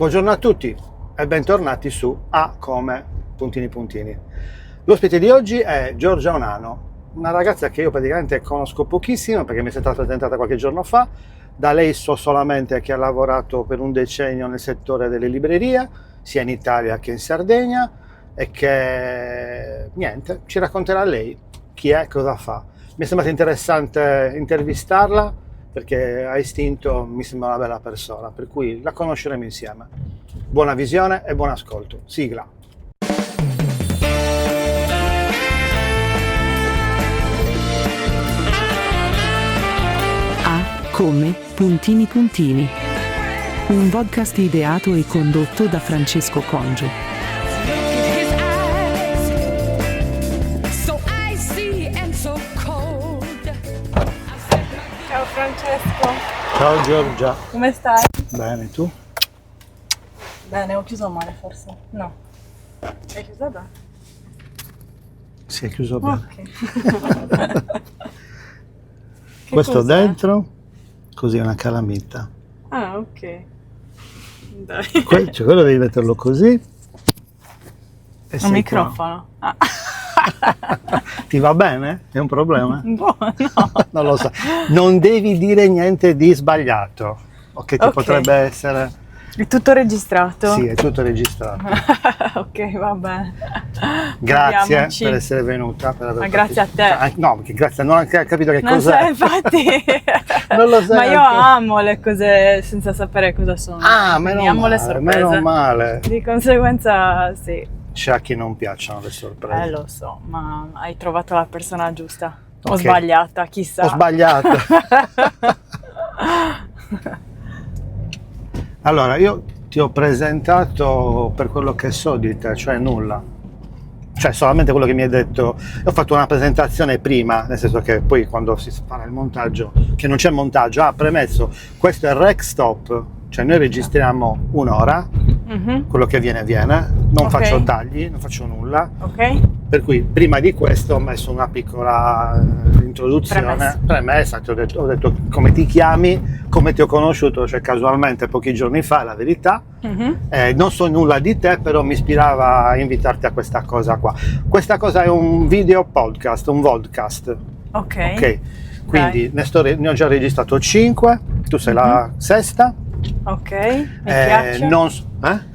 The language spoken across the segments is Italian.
Buongiorno a tutti e bentornati su A come puntini puntini. L'ospite di oggi è Giorgia Onano, una ragazza che io praticamente conosco pochissimo perché mi è stata presentata qualche giorno fa. Da lei so solamente che ha lavorato per un decennio nel settore delle librerie, sia in Italia che in Sardegna, e che niente, ci racconterà lei chi è, cosa fa. Mi è sembrato interessante intervistarla perché a istinto mi sembra una bella persona, per cui la conosceremo insieme. Buona visione e buon ascolto. Sigla. A come puntini puntini. Un podcast ideato e condotto da Francesco Congio. Ciao Francesco. Ciao Giorgia. Come stai? Bene, tu? Bene, ho chiuso male forse. No. Hai chiuso bene? Si è chiuso bene. Ok. Questo cos'è? dentro, così è una calamita. Ah, ok. Dai. Cioè, quello devi metterlo così. E Un sei microfono. Ah. qua. Ti va bene? È un problema? Buono. Non lo so. Non devi dire niente di sbagliato. Ok, ti Ok. potrebbe essere... È tutto registrato? Sì, è tutto registrato. Ok, va bene. Grazie Proviamoci. per essere venuta. Per aver Ma grazie a te. No, perché grazie, non ho anche capito che Non cos'è. sai, infatti. Non lo sai Ma io anche. amo le cose senza sapere cosa sono. Ah, Quindi meno amo le male, sorprese. meno male. Di conseguenza, sì. C'è a chi non piacciono le sorprese. Lo so, ma hai trovato la persona giusta. O Ok. sbagliata, chissà. Ho sbagliato. Allora, io ti ho presentato per quello che so di te, cioè nulla. Cioè solamente quello che mi hai detto. Ho fatto una presentazione prima, nel senso che poi quando si farà il montaggio, che non c'è montaggio, premesso, questo è rec stop, cioè noi registriamo un'ora, Mhm. quello che viene viene, non Ok. faccio tagli, non faccio nulla. Ok? Per cui prima di questo ho messo una piccola introduzione, premessa, ho detto come ti chiami, come ti ho conosciuto, cioè casualmente pochi giorni fa, è la verità. Mhm. Non so nulla di te, però mi ispirava a invitarti a questa cosa qua. Questa cosa è un video podcast, un vodcast, Ok. ok? Quindi ne ho già registrato 5, tu sei la sesta. Ok, mi piace.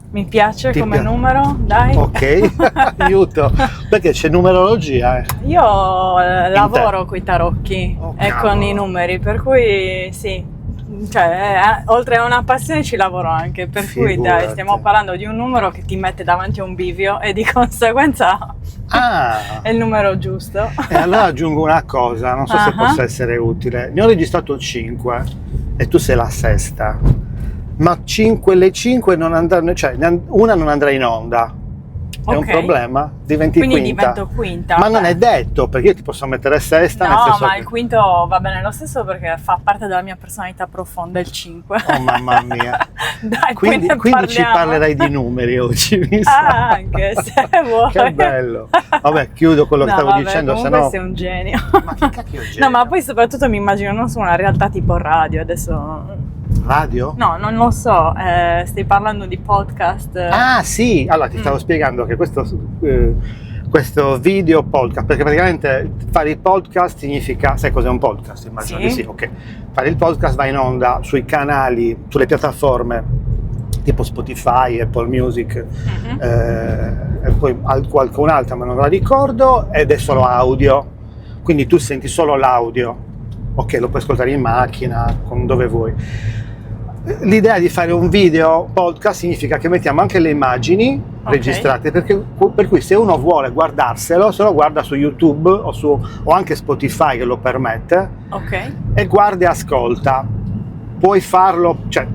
Mi piace Ti come pia- numero, dai. Ok, aiuto, perché c'è numerologia. Io lavoro con i tarocchi Oh, e cavolo. con i numeri, per cui sì. Cioè, oltre a una passione ci lavoro anche, per cui Figurati. dai, stiamo parlando di un numero che ti mette davanti a un bivio e di conseguenza Ah! è il numero giusto. E allora aggiungo una cosa, non so se Ah. possa essere utile. Ne ho registrato 5 e tu sei la sesta, ma le 5 non andranno, cioè una non andrà in onda. È un Ok. problema? Diventi Quindi quinta. divento quinta. Ma non beh. è detto, perché io ti posso mettere sesta, nel No, senso ma che... il quinto va bene lo stesso perché fa parte della mia personalità profonda, il 5. Oh mamma mia. Dai, Quindi, poi ne quindi ci parliamo. parlerai di numeri oggi, mi sa. Anche se vuoi. Che bello. Vabbè, chiudo quello che No, stavo vabbè, dicendo, comunque sennò... sei un genio. Ma che cacchio è No, ma genio? poi soprattutto mi immagino non su una realtà tipo radio, adesso... Radio? No, non lo so, stai parlando di podcast. Ah sì, allora ti stavo spiegando che questo video podcast, perché praticamente fare il podcast significa, sai cos'è un podcast? Immagino Sì. di sì, ok. Fare il podcast va in onda sui canali, sulle piattaforme tipo Spotify, Apple Music, Mhm. e poi qualcun'altra, ma non la ricordo, ed è solo audio, quindi tu senti solo l'audio, ok, lo puoi ascoltare in macchina, dove vuoi. L'idea di fare un video podcast significa che mettiamo anche le immagini Ok. registrate, per cui se uno vuole guardarselo, se lo guarda su YouTube o anche Spotify che lo permette, Ok. e guarda e ascolta. Puoi farlo, cioè,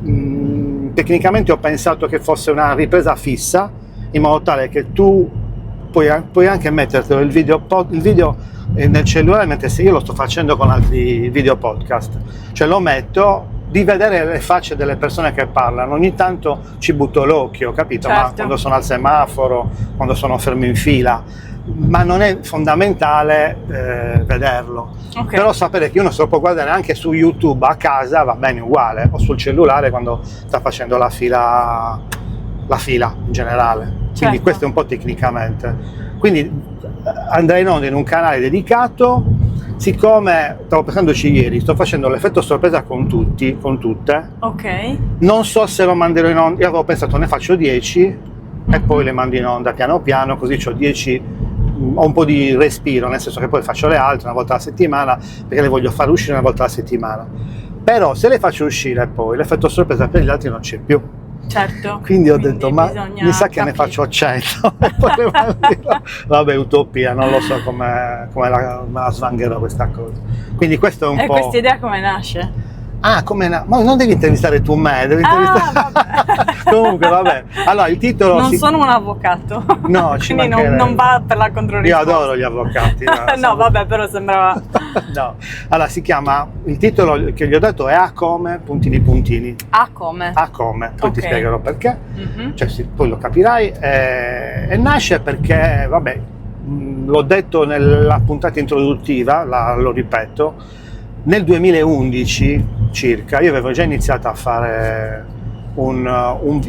tecnicamente ho pensato che fosse una ripresa fissa, in modo tale che tu puoi anche mettertelo il video nel cellulare, mentre se io lo sto facendo con altri video podcast, cioè lo metto di vedere le facce delle persone che parlano. Ogni tanto ci butto l'occhio, capito? Certo. Ma quando sono al semaforo, quando sono fermo in fila, ma non è fondamentale vederlo. Ok. Però sapere che uno se lo può guardare anche su YouTube a casa va bene uguale, o sul cellulare quando sta facendo la fila la fila in generale. Quindi Certo. questo è un po' tecnicamente. Quindi andrei in onda in un canale dedicato, siccome stavo pensandoci ieri, sto facendo l'effetto sorpresa con tutti, con tutte, Ok. non so se lo manderò in onda, io avevo pensato ne faccio 10 e poi le mando in onda piano piano, così ho 10, ho un po' di respiro, nel senso che poi faccio le altre una volta alla settimana, perché le voglio fare uscire una volta alla settimana. Però se le faccio uscire poi l'effetto sorpresa per gli altri non c'è più. Certo. Quindi ho detto, ma bisogna mi sa che ne capire. faccio 100 e poi le manderò. Vabbè, utopia, non lo so come la svangherò questa cosa. Quindi questo è un E po'... questa idea come nasce? Ah, come ma non devi intervistare tu me, devi intervistare... vabbè. Comunque, vabbè. Allora, il titolo... Non sono un avvocato. No, ci quindi mancherebbe. non va per la Io controrisposta. adoro gli avvocati. No, vabbè, però sembrava... No. Allora, si chiama... Il titolo che gli ho dato è A come, puntini puntini. Ah, come? A come, poi ti Ok. spiegherò perché. Mhm. Cioè, poi lo capirai. E nasce perché, vabbè, l'ho detto nella puntata introduttiva, lo ripeto, nel 2011 circa, io avevo già iniziato a fare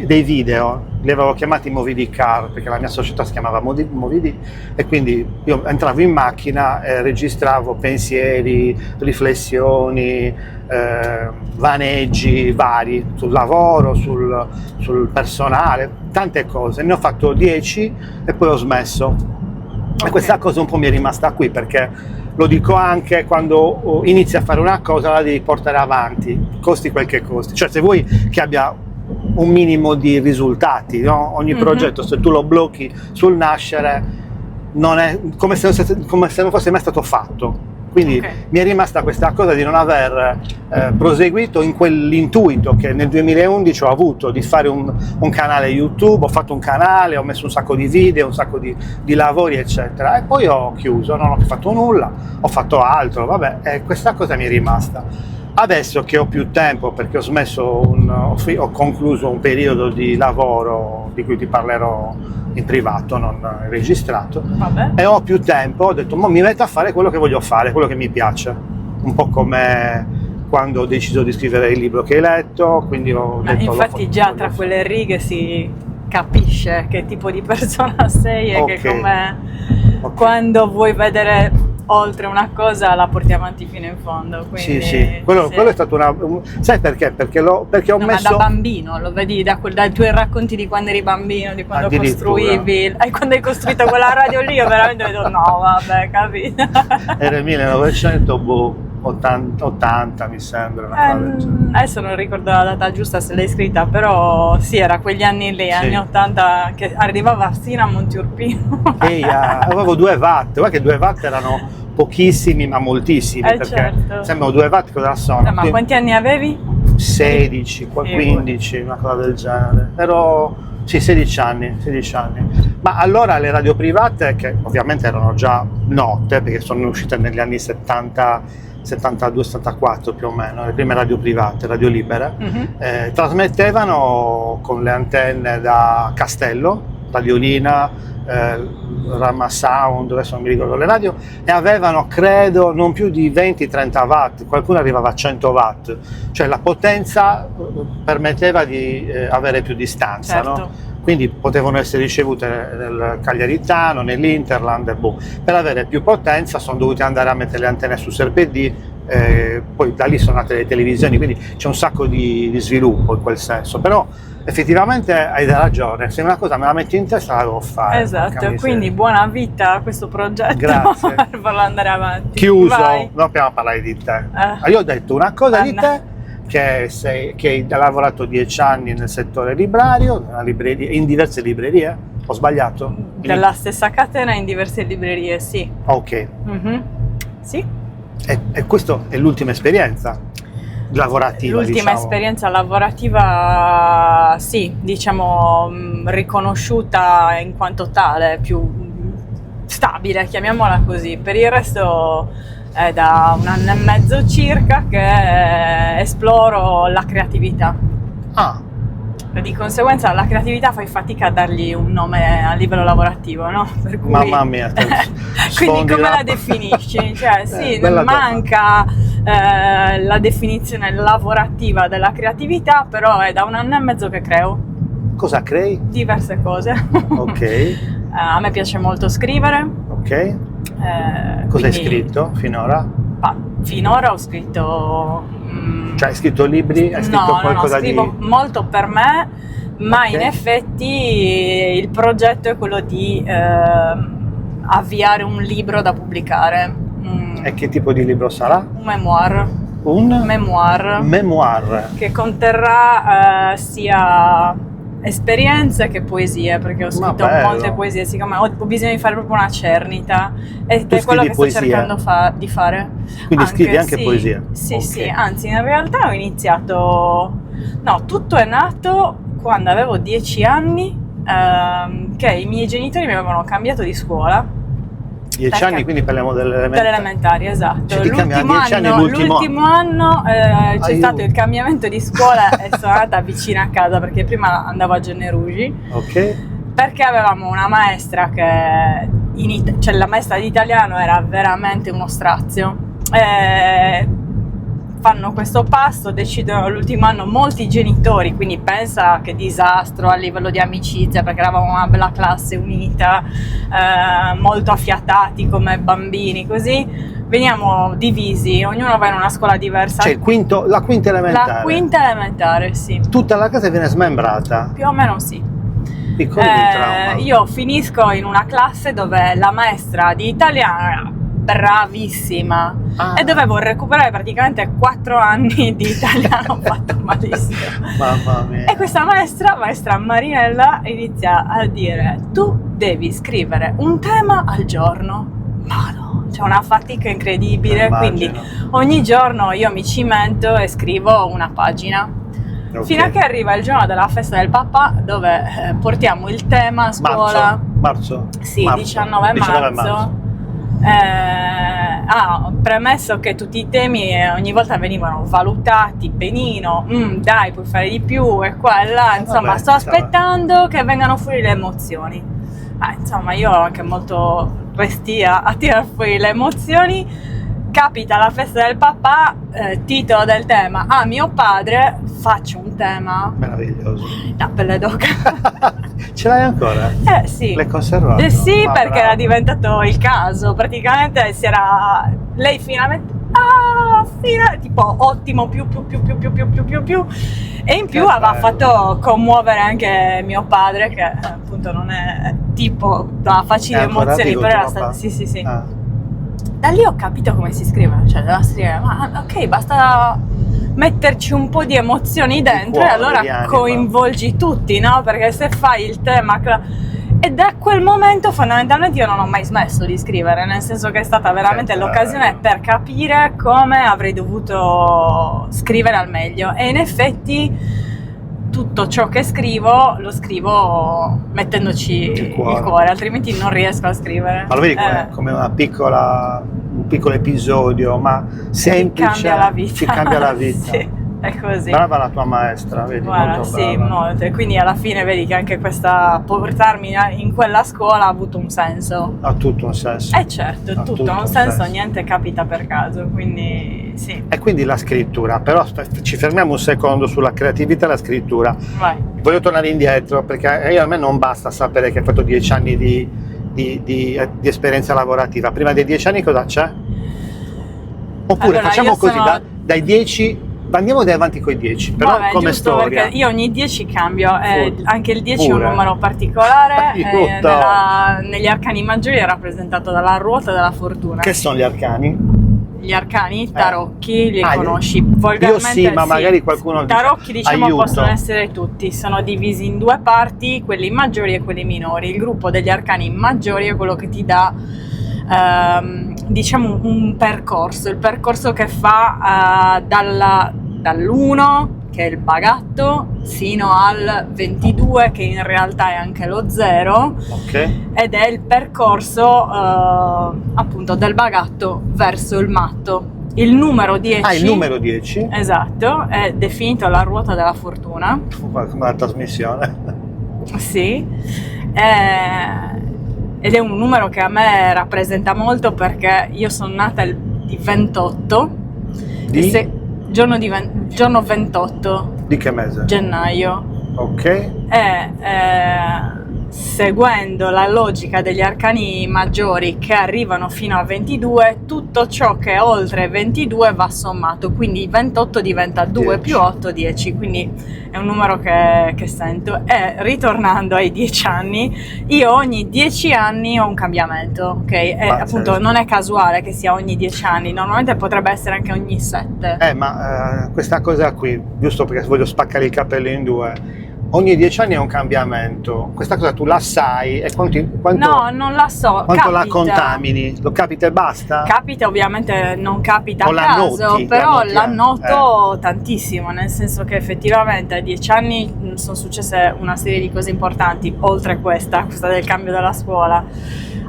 dei video, li avevo chiamati Movidi Car, perché la mia società si chiamava Movidi, e quindi io entravo in macchina e registravo pensieri, riflessioni, vaneggi vari sul lavoro, sul personale, tante cose. Ne ho fatto 10 e poi ho smesso. E questa cosa un po' mi è rimasta qui, perché lo dico anche quando inizi a fare una cosa, la devi portare avanti, costi quel che costi. Cioè, se vuoi che abbia un minimo di risultati, no? Ogni progetto, se tu lo blocchi sul nascere, non è come se non fosse mai stato fatto. Quindi Ok. mi è rimasta questa cosa di non aver proseguito in quell'intuito che nel 2011 ho avuto di fare un canale YouTube. Ho fatto un canale, ho messo un sacco di video, un sacco di lavori eccetera, e poi ho chiuso, non ho più fatto nulla, ho fatto altro, vabbè, e questa cosa mi è rimasta. Adesso che ho più tempo, perché ho smesso, ho concluso un periodo di lavoro di cui ti parlerò in privato, non registrato, Vabbè. e ho più tempo, ho detto, mi metto a fare quello che voglio fare, quello che mi piace, un po' come quando ho deciso di scrivere il libro che hai letto, quindi ho Ma detto... infatti già tra quelle righe si capisce che tipo di persona sei e Ok. che come Ok. quando vuoi vedere oltre una cosa la porti avanti fino in fondo. Quindi, Sì, quello è stato sai perché? Perché ho No, ma messo... da bambino, lo vedi dai tuoi racconti di quando eri bambino, di quando Addirittura. costruivi, quando hai costruito quella radio lì, io veramente vedo, no vabbè, capito? Era il 1980 mi sembra, una cosa del genere. Adesso non ricordo la data giusta se l'hai scritta, però sì, era quegli anni lì, Sì. anni 80, che arrivava sino a Monteurpino. Avevo 2 watt, guarda che 2 watt erano pochissimi ma moltissimi, perché Certo. sembrano 2 watt cosa sono? Ma quanti anni avevi? 16, 15, una cosa del genere. Sì, 16 anni. Ma allora le radio private, che ovviamente erano già note, perché sono uscite negli anni 70, 72, 74 più o meno, le prime radio private, radio libere, trasmettevano con le antenne da Castello, Radiolina, Rama Sound, adesso non mi ricordo le radio, e avevano credo non più di 20-30 watt, qualcuno arrivava a 100 watt, cioè la potenza permetteva di avere più distanza, Certo. no? Quindi potevano essere ricevute nel Cagliaritano, nell'Interland, e per avere più potenza sono dovuti andare a mettere le antenne su Serpedì, poi da lì sono nate le televisioni, quindi c'è un sacco di sviluppo in quel senso, però effettivamente hai ragione, se una cosa me la metti in testa la devo fare. Esatto, quindi buona vita a questo progetto. Grazie. Per farlo andare avanti. Chiuso, Vai. non dobbiamo parlare di te. Ah. Io ho detto una cosa di Anna. te, che hai lavorato 10 anni nel settore librario, in diverse librerie, ho sbagliato? Della stessa catena in diverse librerie, sì. Ok, Mhm. Sì. e questa è l'ultima esperienza lavorativa, L'ultima diciamo. esperienza lavorativa, sì, diciamo riconosciuta in quanto tale, più stabile, chiamiamola così. Per il resto è da 1 anno e mezzo circa che esploro la creatività. Ah, E di conseguenza la creatività fai fatica a dargli un nome a livello lavorativo, no? Per cui... mamma mia, Quindi sfondi come la la- definisci? Cioè sì, bella manca la definizione lavorativa della creatività, però è da 1 anno e mezzo che creo. Cosa crei? Diverse cose. Ok, A me piace molto scrivere. ok. Cosa hai scritto finora? Finora ho scritto... Cioè hai scritto libri? Hai scritto qualcosa scrivo di... molto per me, ma Ok. in effetti il progetto è quello di avviare un libro da pubblicare. E che tipo di libro sarà? Un memoir. Un Memoir che conterrà sia esperienze che poesie, perché ho scritto bello. molte poesie, siccome ho bisogno di fare proprio una cernita, ed Tu è quello scrivi che sto poesie? cercando di fare. Quindi scrivi anche sì, poesie? Sì, Ok. sì, anzi in realtà ho iniziato, no, tutto è nato quando avevo 10 anni, che i miei genitori mi avevano cambiato di scuola. 10 Perché? anni, quindi parliamo delle Delle elementari, esatto. Cioè, ti cambiano a 10 anni l'ultimo anno c'è Aiuto. stato il cambiamento di scuola e sono andata vicino a casa, perché prima andavo a Gennerugi, Ok. perché avevamo una maestra che cioè la maestra di italiano era veramente uno strazio. Fanno questo passo, decidono l'ultimo anno molti genitori, quindi pensa che disastro a livello di amicizia, perché eravamo una bella classe unita, molto affiatati come bambini, così veniamo divisi, ognuno va in una scuola diversa. Cioè la quinta elementare. La quinta elementare, sì, Tutta la casa viene smembrata. più o meno sì. Piccoli di trauma. Io finisco in una classe dove la maestra di italiano era bravissima e dovevo recuperare praticamente 4 anni di italiano fatto malissimo. Mamma mia. E questa maestra Marinella, inizia a dire: tu devi scrivere un tema al giorno. Ma no, c'è una fatica incredibile, Immagino. quindi ogni giorno io mi cimento e scrivo una pagina. Ok. Fino a che arriva il giorno della festa del papà, dove portiamo il tema a scuola. Marzo? Sì, Marzo. 19 marzo. Premesso che tutti i temi ogni volta venivano valutati benino, dai, puoi fare di più e qua e là, insomma, vabbè, sto aspettando che vengano fuori le emozioni. Insomma, io ho anche molto restia a tirar fuori le emozioni. Capita la festa del papà, titolo del tema: a mio padre faccio un tema. Meraviglioso. La pelle d'oca. Ce l'hai ancora? Sì. L'hai conservato? Sì, Ah, perché bravo. era diventato il caso. Praticamente lei finalmente. Tipo ottimo, più. E in più Che aveva bello. fatto commuovere anche mio padre, che appunto non è tipo da facili È ancora emozioni, vivo però tuo era stato. papà? Sì. Ah. Da lì ho capito come si scrive, cioè deve scrivere, ma ok, basta metterci un po' di emozioni dentro cuore, e allora di anima. coinvolgi tutti, no? Perché se fai il tema... E da quel momento fondamentalmente io non ho mai smesso di scrivere, nel senso che è stata veramente Che l'occasione bello. per capire come avrei dovuto scrivere al meglio. E in effetti tutto ciò che scrivo lo scrivo mettendoci il cuore, altrimenti non riesco a scrivere. Ma lo vedi come un piccolo episodio, ma semplice, Ti cambia la vita. ti cambia la vita. Sì, è così. Brava la tua maestra, vedi, Guarda, molto sì, brava. molto. E quindi alla fine vedi che anche portarmi in quella scuola ha avuto un senso. Ha tutto un senso. Certo, Ha tutto ha un senso, niente capita per caso, quindi sì, E quindi la scrittura, però ci fermiamo un secondo sulla creatività e la scrittura. vai. Voglio tornare indietro, perché a me non basta sapere che hai fatto 10 anni di esperienza lavorativa. Prima dei 10 anni cosa c'è? Oppure Allora, facciamo io così, sono- dai 10, andiamo avanti con i 10, però Vabbè, come giusto, storia. perché io ogni 10 cambio, Pure. anche il 10 è un Pure. numero particolare, Aiuto. negli arcani maggiori è rappresentato dalla ruota della fortuna. Che sono gli arcani? Gli arcani, i tarocchi, li Ah, conosci volgarmente? io sì, ma magari qualcuno I tarocchi, dice, diciamo, aiuto. possono essere tutti, sono divisi in 2 parti, quelli maggiori e quelli minori. Il gruppo degli arcani maggiori è quello che ti dà diciamo un percorso, il percorso che fa dall'1, che è il bagatto, sino al 22, che in realtà è anche lo 0, Ok. ed è il percorso appunto del bagatto verso il matto. Il numero 10, Il numero 10, esatto, è definito la ruota della fortuna. come la trasmissione. Sì, ed è un numero che a me rappresenta molto, perché io sono nata di 28, Di? giorno 28 Di che mese? gennaio Ok. E seguendo la logica degli arcani maggiori che arrivano fino a 22, tutto ciò che è oltre 22 va sommato, quindi 28 diventa 2 più 8, 10, quindi è un numero che sento. E ritornando ai 10 anni, io ogni 10 anni ho un cambiamento, ok? E appunto non è casuale che sia ogni 10 anni, normalmente potrebbe essere anche ogni 7. Ma questa cosa qui, giusto perché voglio spaccare il capello in due, ogni 10 anni è un cambiamento. Questa cosa tu la sai e quanto no, non la so. Quanto capita. la contamini? Lo capita e basta? Capita, ovviamente non capita O a la caso, noti, però la la noto tantissimo, nel senso che effettivamente a 10 anni sono successe una serie di cose importanti, oltre questa del cambio della scuola.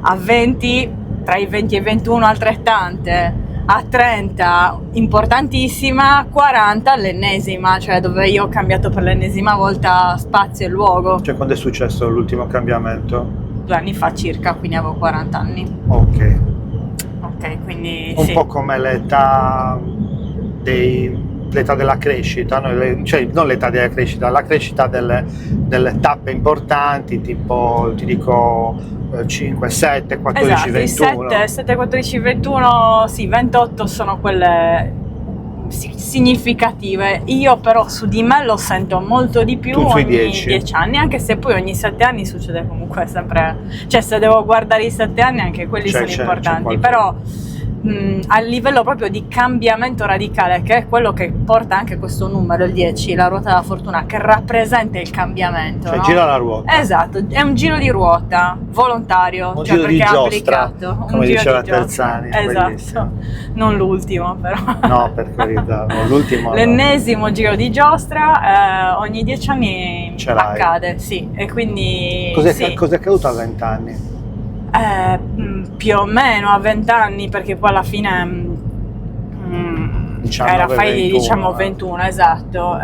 A 20, tra i 20 e i 21 altrettante, a 30 importantissima, a 40 l'ennesima, cioè dove io ho cambiato per l'ennesima volta spazio e luogo. Cioè, quando è successo l'ultimo cambiamento? 2 anni fa circa, quindi avevo 40 anni. Ok. Ok, quindi Un sì. po' come l'età l'età della crescita, no? Cioè non l'età della crescita, la crescita delle tappe importanti, tipo ti dico 5, 7, 14, Esatto, 21. 7, 14, 21, sì, 28 sono quelle significative. Io però su di me lo sento molto di più Tu sui ogni 10. 10 anni, anche se poi ogni 7 anni succede comunque sempre, cioè se devo guardare i 7 anni anche quelli sono importanti, però a livello proprio di cambiamento radicale, che è quello che porta anche questo numero, il 10, la ruota della fortuna, che rappresenta il cambiamento, Cioè no? gira la ruota. Esatto, è un giro di ruota volontario, Un cioè giro di perché è giostra, applicato, come un giro diceva di giostra. Terzani, Esatto, bellissimo. non l'ultimo però. No, per carità, no, l'ultimo no. L'ennesimo giro di giostra ogni 10 anni Ce l'hai. accade, sì, e quindi Cos'è sì. accaduto a 20 anni? Più o meno a 20 anni, perché poi alla fine 19, era fai 21, diciamo 21, esatto.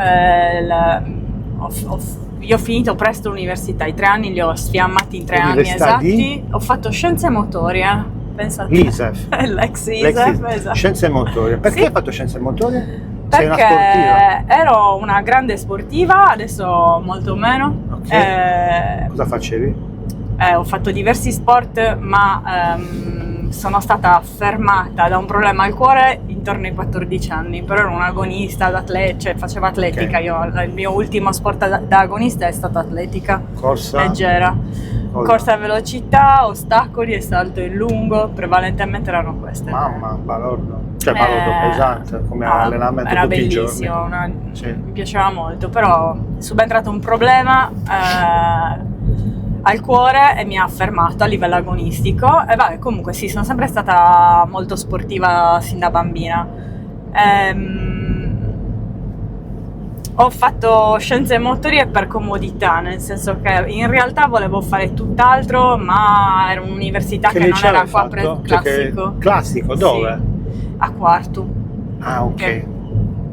Io ho finito presto l'università, i 3 anni li ho sfiammati in 3 anni Università esatti. di? Ho fatto scienze motorie, pensate. L'ISEF. L'ex ISEF, esatto. Scienze motorie. Perché Sì. hai fatto scienze motorie? Sei una Perché sportiva? ero una grande sportiva, adesso molto meno. Ok. Cosa facevi? Ho fatto diversi sport, ma sono stata fermata da un problema al cuore intorno ai 14 anni, però ero un'agonista, cioè facevo atletica. Ok. Il mio ultimo sport da agonista è stata atletica, Corsa? leggera, corsa a velocità, ostacoli e salto in lungo, prevalentemente erano queste. Mamma, balordo. Cioè balordo pesante, come no, allenamento era tutti i bellissimo, giorni. Sì. mi piaceva molto, però è subentrato un problema al cuore e mi ha fermato a livello agonistico. E vabbè, comunque sì, sono sempre stata molto sportiva sin da bambina. Ho fatto scienze motorie per comodità, nel senso che in realtà volevo fare tutt'altro, ma era un'università che non liceo era hai qua fatto? classico. Classico, dove? Sì, a Quartu. Ah, ok. Che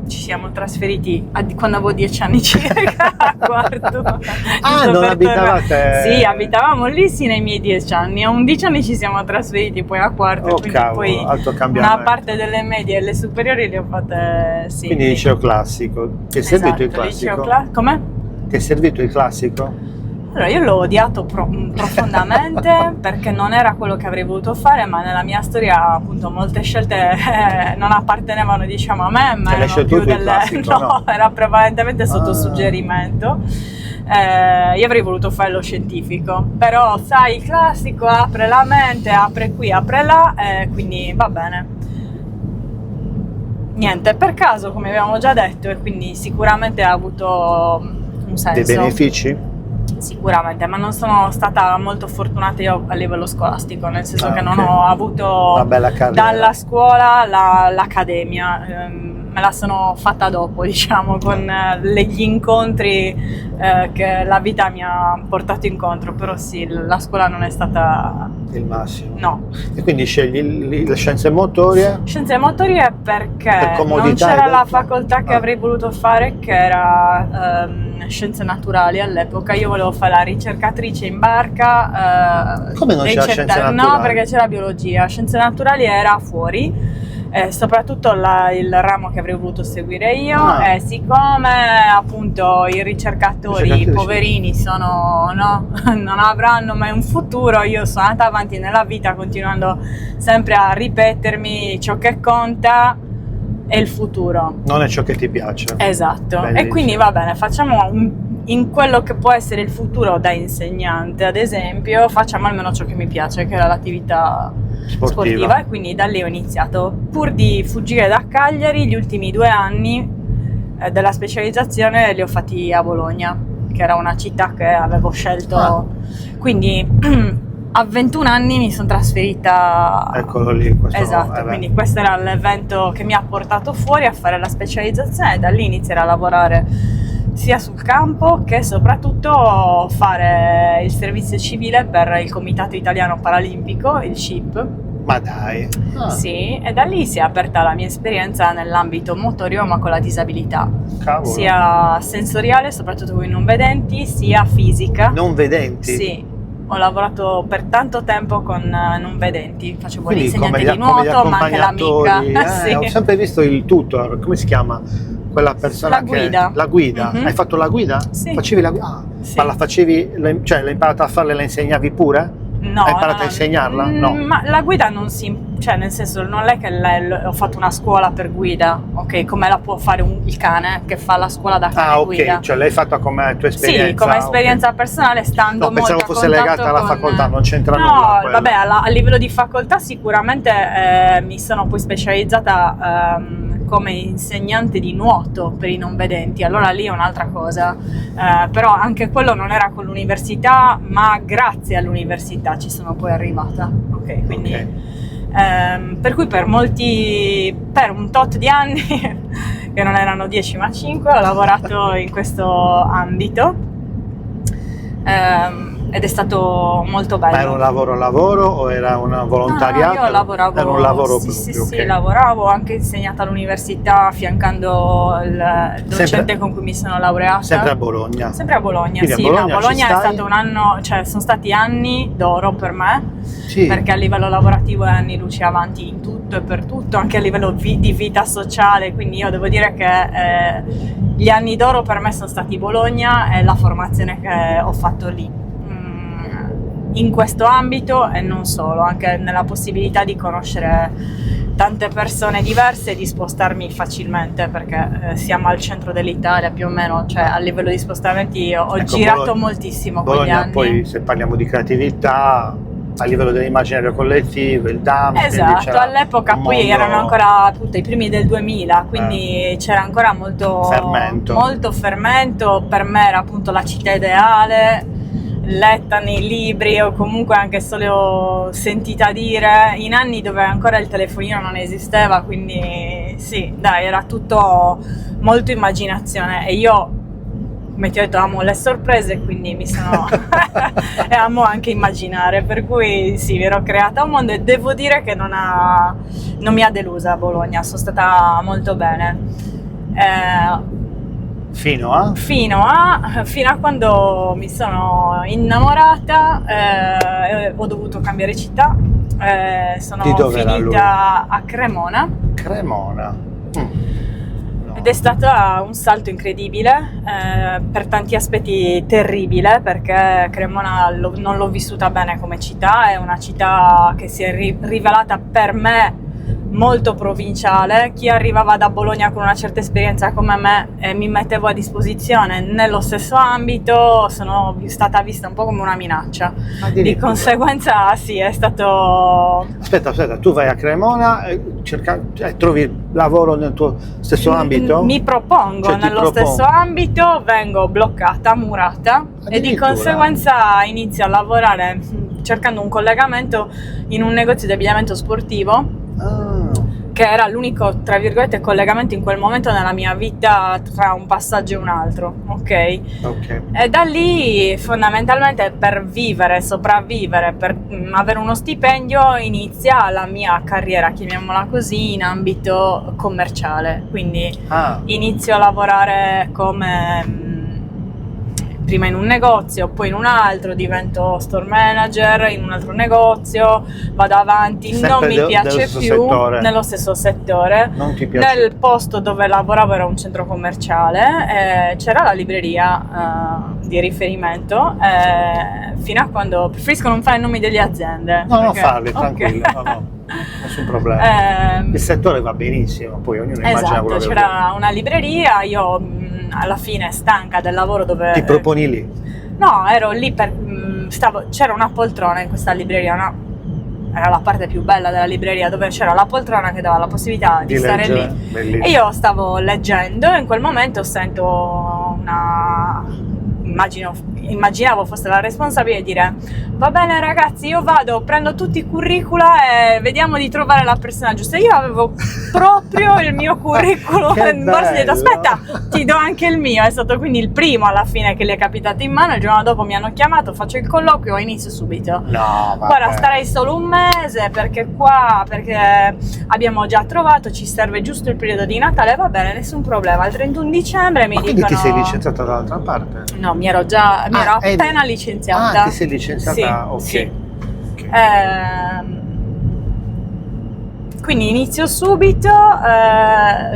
ci siamo trasferiti quando avevo 10 anni circa a Quartu. Ah, Giusto non per abitavate? tornare. Sì, abitavamo lì sì nei miei 10 anni. A 11 anni ci siamo trasferiti poi a Quartu. Oh, quindi cavolo, poi alto cambiamento. una parte delle medie e le superiori le ho fatte sì. Quindi liceo classico. Ti è servito il Liceo classico? come? Ti è servito il classico? Allora, io l'ho odiato profondamente perché non era quello che avrei voluto fare, ma nella mia storia appunto molte scelte non appartenevano diciamo a me, ma L'hai erano scelto più tu il classico, no? era prevalentemente sotto Ah. suggerimento. Io avrei voluto fare lo scientifico, però sai, il classico apre la mente, apre qui, apre là, quindi va bene. Niente, per caso come abbiamo già detto, e quindi sicuramente ha avuto un senso. Dei benefici? Sicuramente, ma non sono stata molto fortunata io a livello scolastico, nel senso che non ok. ho avuto Una bella carriera. dalla scuola l'accademia, me la sono fatta dopo, diciamo, con gli incontri che la vita mi ha portato incontro, però sì, la scuola non è stata... Il massimo. No. E quindi scegli le scienze motorie? Scienze motorie perché Per comodità, non c'era hai la detto? facoltà che Ah. avrei voluto fare, che era scienze naturali all'epoca. Io volevo fare la ricercatrice in barca. Come non c'era scienze No, naturali? perché c'era biologia. Scienze naturali era fuori. soprattutto il ramo che avrei voluto seguire io, Ah. e siccome appunto i ricercatori poverini non avranno mai un futuro, io sono andata avanti nella vita continuando sempre a ripetermi: ciò che conta è il futuro. Non è ciò che ti piace. Esatto. Bellissimo. E quindi va bene, facciamo in quello che può essere il futuro da insegnante, ad esempio, facciamo almeno ciò che mi piace, che era l'attività sportiva, e quindi da lì ho iniziato. Pur di fuggire da Cagliari, gli ultimi 2 anni della specializzazione li ho fatti a Bologna, che era una città che avevo scelto. Quindi a 21 anni mi sono trasferita. Eccolo lì. Esatto, quindi questo era l'evento che mi ha portato fuori a fare la specializzazione, e da lì iniziare a lavorare sia sul campo che soprattutto fare il servizio civile per il Comitato Italiano Paralimpico, il CIP. Ma dai. Sì, e da lì si è aperta la mia esperienza nell'ambito motorio, ma con la disabilità, Cavolo. sia sensoriale, soprattutto con i non vedenti, sia fisica. Non vedenti? Sì, ho lavorato per tanto tempo con non vedenti, facevo Quindi l'insegnante come di nuoto, ma anche accompagnatori. l'amica. Sì. Ho sempre visto il tutor, come si chiama? Quella persona La guida. La guida. Mhm. Hai fatto la guida? Sì. Facevi la guida? Sì. Ma la facevi, cioè l'hai imparata a farla e la insegnavi pure? No, Hai imparato a insegnarla? No. Ma la guida non cioè nel senso, non è che ho fatto una scuola per guida, ok, come la può fare il cane che fa la scuola da cane guida. Cioè l'hai fatta come tua esperienza? Sì, come esperienza ok. personale, stando No, molto pensavo a fosse contatto legata alla con- facoltà, non c'entra No, nulla quello. vabbè, a livello di facoltà sicuramente mi sono poi specializzata come insegnante di nuoto per i non vedenti, allora lì è un'altra cosa. Però anche quello non era con l'università, ma grazie all'università ci sono poi arrivata. Ok, quindi Ok. per cui per un tot di anni che non erano 10 ma 5, ho lavorato in questo ambito, ed è stato molto bello. Ma era un lavoro o era un volontariato? No, io lavoravo, Era un lavoro sì, proprio, sì, ok. lavoravo, ho anche insegnato all'università, affiancando il docente con cui mi sono laureata. Sempre a Bologna. Sempre a Bologna, Quindi a sì. Bologna No, Bologna ci è stai? stato un anno, cioè sono stati anni d'oro per me, Sì. perché a livello lavorativo è anni luce avanti in tutto e per tutto, anche a livello di vita sociale, quindi io devo dire che gli anni d'oro per me sono stati Bologna e la formazione che ho fatto lì. In questo ambito e non solo, anche nella possibilità di conoscere tante persone diverse e di spostarmi facilmente, perché siamo al centro dell'Italia più o meno, cioè a livello di spostamenti ho Ecco, girato moltissimo con gli Bologna, anni. poi se parliamo di creatività, a livello dell'immaginario collettivo, il DAM. Esatto, all'epoca poi erano ancora appunto i primi del 2000, quindi c'era ancora molto fermento. Per me era appunto la città ideale, letta nei libri o comunque anche solo sentita dire, in anni dove ancora il telefonino non esisteva, quindi sì, dai, era tutto molto immaginazione, e io, come ti ho detto, amo le sorprese, quindi mi sono e amo anche immaginare, per cui sì, mi ero creata un mondo, e devo dire che non mi ha delusa a Bologna, sono stata molto bene. Fino a quando mi sono innamorata, ho dovuto cambiare città, sono Di dove era lui? finita a Cremona. Cremona. No. Ed è stato un salto incredibile, per tanti aspetti terribile, perché Cremona non l'ho vissuta bene come città, è una città che si è rivelata per me molto provinciale. Chi arrivava da Bologna con una certa esperienza come me, mi mettevo a disposizione nello stesso ambito, sono stata vista un po' come una minaccia. Di conseguenza sì, è stato... Aspetta, tu vai a Cremona, trovi lavoro nel tuo stesso ambito? Mi propongo, Cioè, nello stesso ambito, vengo bloccata, murata, e di Addirittura? conseguenza inizio a lavorare cercando un collegamento in un negozio di abbigliamento sportivo, che era l'unico, tra virgolette, collegamento in quel momento nella mia vita tra un passaggio e un altro, ok? E da lì fondamentalmente, per sopravvivere, per avere uno stipendio, inizia la mia carriera, chiamiamola così, in ambito commerciale, quindi inizio a lavorare come prima in un negozio, poi in un altro, divento store manager in un altro negozio, vado avanti, Sempre non mi piace nello stesso più settore. nello stesso settore. Non ti piace? Nel posto dove lavoravo era un centro commerciale, c'era la libreria di riferimento, fino a quando preferisco non fare i nomi delle aziende. No, non perché- farli, ok. tranquillo, no, nessun problema. Il settore va benissimo, poi ognuno immagina Esatto, quello che c'era una libreria, io alla fine stanca del lavoro dove... vuole. Ti proponi lì. No, ero lì c'era una poltrona in questa libreria, era la parte più bella della libreria, dove c'era la poltrona che dava la possibilità di stare leggere, lì. bellissimo. E io stavo leggendo e in quel momento sento immaginavo fosse la responsabile dire: va bene ragazzi, io vado, prendo tutti i curricula e vediamo di trovare la persona giusta. Io avevo proprio il mio curriculum Che in borsa, ho detto: bello! aspetta, ti do anche il mio. È stato quindi il primo alla fine che le è capitato in mano. Il giorno dopo mi hanno chiamato, faccio il colloquio e inizio subito. No, vabbè. Guarda, starei solo un mese perché abbiamo già trovato, ci serve giusto il periodo di Natale. Va bene, nessun problema. Il 31 dicembre mi Ma quindi dicono... ti sei licenziata dall'altra parte? No, mi ero appena licenziata. Ah, ti sei licenziata? Sì, Ok. sì. Ok. Quindi inizio subito,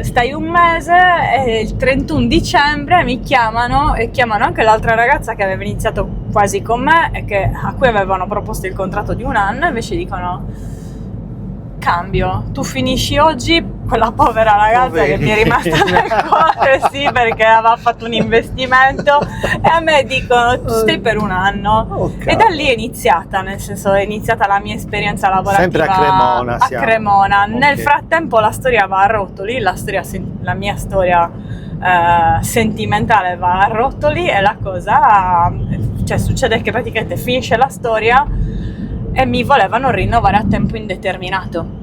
stai un mese e il 31 dicembre mi chiamano e chiamano anche l'altra ragazza che aveva iniziato quasi con me e a cui avevano proposto il contratto di 1 anno, invece dicono: cambio, tu finisci oggi. Quella povera ragazza che mi è rimasta nel cuore, sì, perché aveva fatto un investimento, e a me dicono: tu stai per 1 anno. Okay. E da lì è iniziata, nel senso è iniziata la mia esperienza lavorativa. Sempre a Cremona a siamo. Cremona. Ok. Nel frattempo la storia va a rotoli, la mia storia sentimentale va a rotoli, e la cosa, cioè, succede che praticamente finisce la storia e mi volevano rinnovare a tempo indeterminato.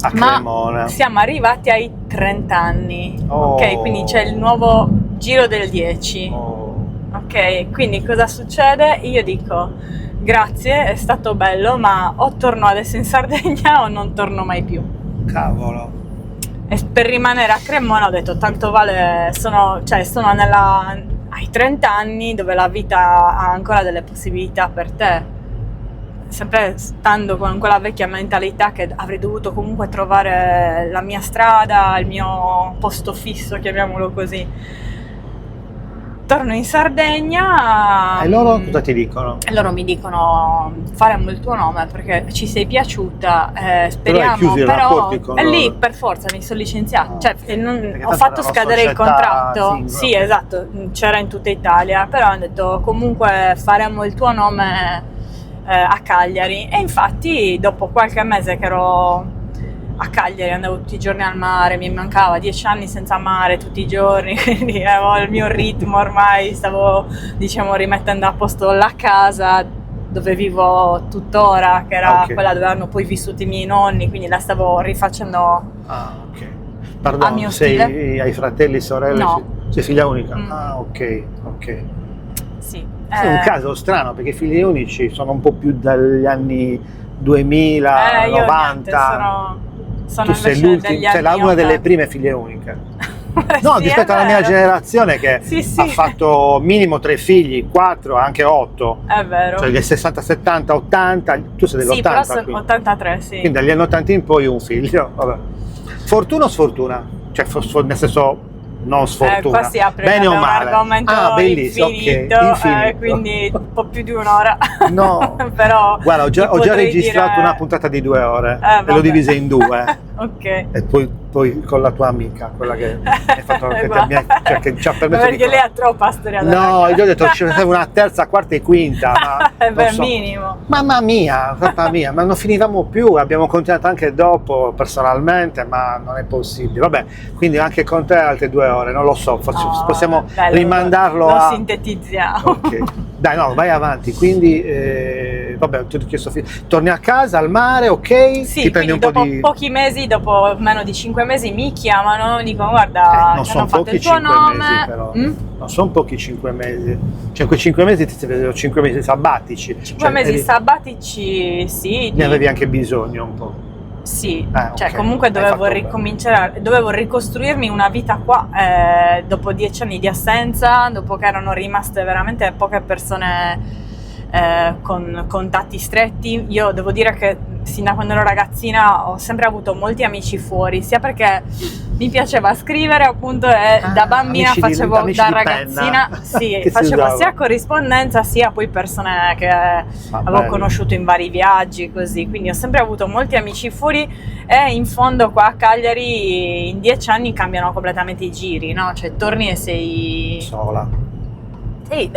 A Cremona. Ma siamo arrivati ai 30 anni, Oh. ok? Quindi c'è il nuovo giro del 10, Oh, ok? Quindi cosa succede? Io dico: grazie, è stato bello, ma o torno adesso in Sardegna o non torno mai più. cavolo. E per rimanere a Cremona ho detto: tanto vale, sono ai 30 anni dove la vita ha ancora delle possibilità per te. Sempre stando con quella vecchia mentalità che avrei dovuto comunque trovare la mia strada, il mio posto fisso, chiamiamolo così. Torno in Sardegna. E loro cosa ti dicono? E loro mi dicono: faremo il tuo nome perché ci sei piaciuta, speriamo, hai chiuso i però rapporti con e lì loro? per forza mi sono licenziata, Ah, cioè perché ho tanto fatto era una scadere il società contratto, singola. sì, esatto, c'era in tutta Italia, però hanno detto: comunque faremo il tuo nome a Cagliari. E infatti dopo qualche mese che ero a Cagliari, andavo tutti i giorni al mare, mi mancava 10 anni senza mare tutti i giorni, quindi avevo il mio ritmo ormai, stavo, diciamo, rimettendo a posto la casa dove vivo tuttora, che era Ok. quella dove hanno poi vissuto i miei nonni, quindi la stavo rifacendo. Ah, ok. A Pardon, mio hai fratelli, sorelle? No. Sei figlia unica? Mm. Ah, ok, ok. Sì, È un caso strano perché i figli unici sono un po' più dagli anni 2000, io 90. niente, sono Tu sei invece l'ultima, degli sei anni una delle 80. prime figlie uniche. No, Sì, rispetto è alla mia vero. generazione che Sì, sì. ha fatto minimo 3 figli, 4, anche 8. È vero. Cioè del 60, 70, 80, tu sei Sì, però dell'80, sono quindi. 83, sì. Quindi dagli anni 80 in poi un figlio. Vabbè. Fortuna o sfortuna? Cioè nel senso non sfortuna. Qua si apre bene o un male. argomento bellissimo, infinito, ok, infinito. quindi un po' più di un'ora. No. Però Guarda, ho già potrei registrato dire- una puntata di 2 ore e vabbè. l'ho divisa in 2. Ok. E poi con la tua amica, quella che hai fatto, cioè, che ci ha permesso Perché di lei ha troppa storia da No, raccontare. io ho detto ci serve una terza, quarta e quinta, ma non Beh, so. minimo. Mamma mia, ma non finivamo più, abbiamo continuato anche dopo personalmente, ma non è possibile. Vabbè, quindi anche con te altre 2 ore, non lo so, Oh, possiamo bello, rimandarlo lo a... sintetizziamo. Ok. Dai, no, vai avanti, quindi, vabbè, ti ho chiesto, torni a casa, al mare, ok? Sì, ti prendi quindi un po' dopo di... pochi mesi, dopo meno di 5 mesi mi chiamano, dicono: guarda, non ci sono hanno fatto pochi il tuo 5 nome. mesi però, Mm? non sono pochi 5 mesi, cioè quei 5 mesi ti vedono 5 mesi sabbatici, 5 cioè, mesi sabbatici, sì. ne avevi anche bisogno un po'. Sì, cioè ok. comunque Hai dovevo fatto bene. ricominciare, dovevo ricostruirmi una vita qua, dopo 10 anni di assenza, dopo che erano rimaste veramente poche persone con contatti stretti. Io devo dire che sin da quando ero ragazzina ho sempre avuto molti amici fuori, sia perché mi piaceva scrivere appunto e da bambina amici di- facevo, amici da di ragazzina, penna. sì, Che si facevo usava. sia corrispondenza sia poi persone che avevo bello. conosciuto in vari viaggi, così, quindi ho sempre avuto molti amici fuori e in fondo qua a Cagliari in 10 anni cambiano completamente i giri, no? Cioè torni e sei, Sola.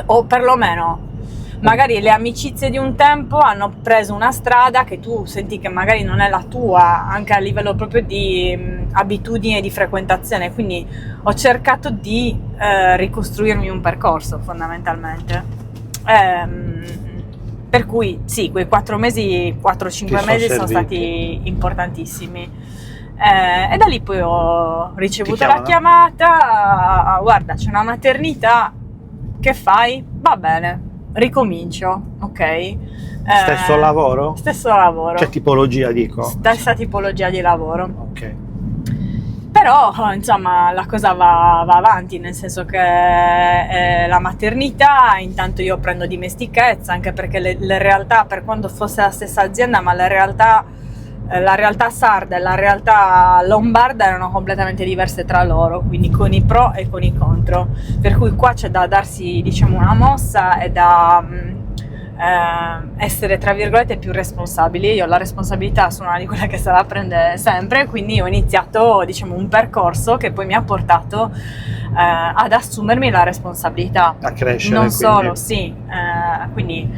o perlomeno magari le amicizie di un tempo hanno preso una strada che tu senti che magari non è la tua, anche a livello proprio di abitudini e di frequentazione, quindi ho cercato di ricostruirmi un percorso fondamentalmente. Per cui sì, quei 4 mesi, 4-5 Ti mesi sono sono serviti. stati importantissimi. E da lì poi ho ricevuto Ti la chiamano? chiamata, guarda c'è una maternità, che fai? Va bene, ricomincio, ok? Stesso lavoro? Stesso lavoro, Cioè tipologia, dico. stessa tipologia di lavoro. Ok. Però insomma la cosa va avanti, nel senso che la maternità, intanto io prendo dimestichezza, anche perché le realtà, per quanto fosse la stessa azienda, ma la realtà sarda e la realtà lombarda erano completamente diverse tra loro, quindi con i pro e con i contro, per cui qua c'è da darsi, diciamo, una mossa e da essere tra virgolette più responsabili. Io la responsabilità sono una di quelle che se la prende sempre, quindi ho iniziato, diciamo, un percorso che poi mi ha portato ad assumermi la responsabilità, A crescere. non quindi. solo, sì, quindi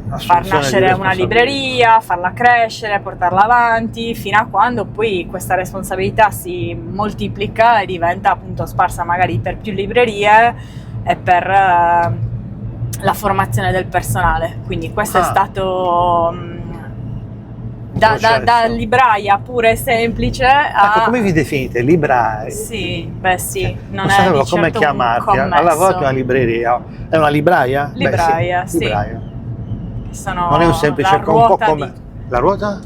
far Assunzione di nascere una responsabilità. libreria, farla crescere, portarla avanti, fino a quando poi questa responsabilità si moltiplica e diventa appunto sparsa magari per più librerie e per la formazione del personale. Quindi questo è stato da processo. libraia pura e semplice a... Ecco, come vi definite? Librai? Sì, beh sì, non Non è sapevo di come certo chiamarti. un Ha lavorato in una commesso. libreria. È una libraia? Libraia, Beh, sì. Libraia. Sono Non è un semplice, la un po' ruota come... di... La ruota?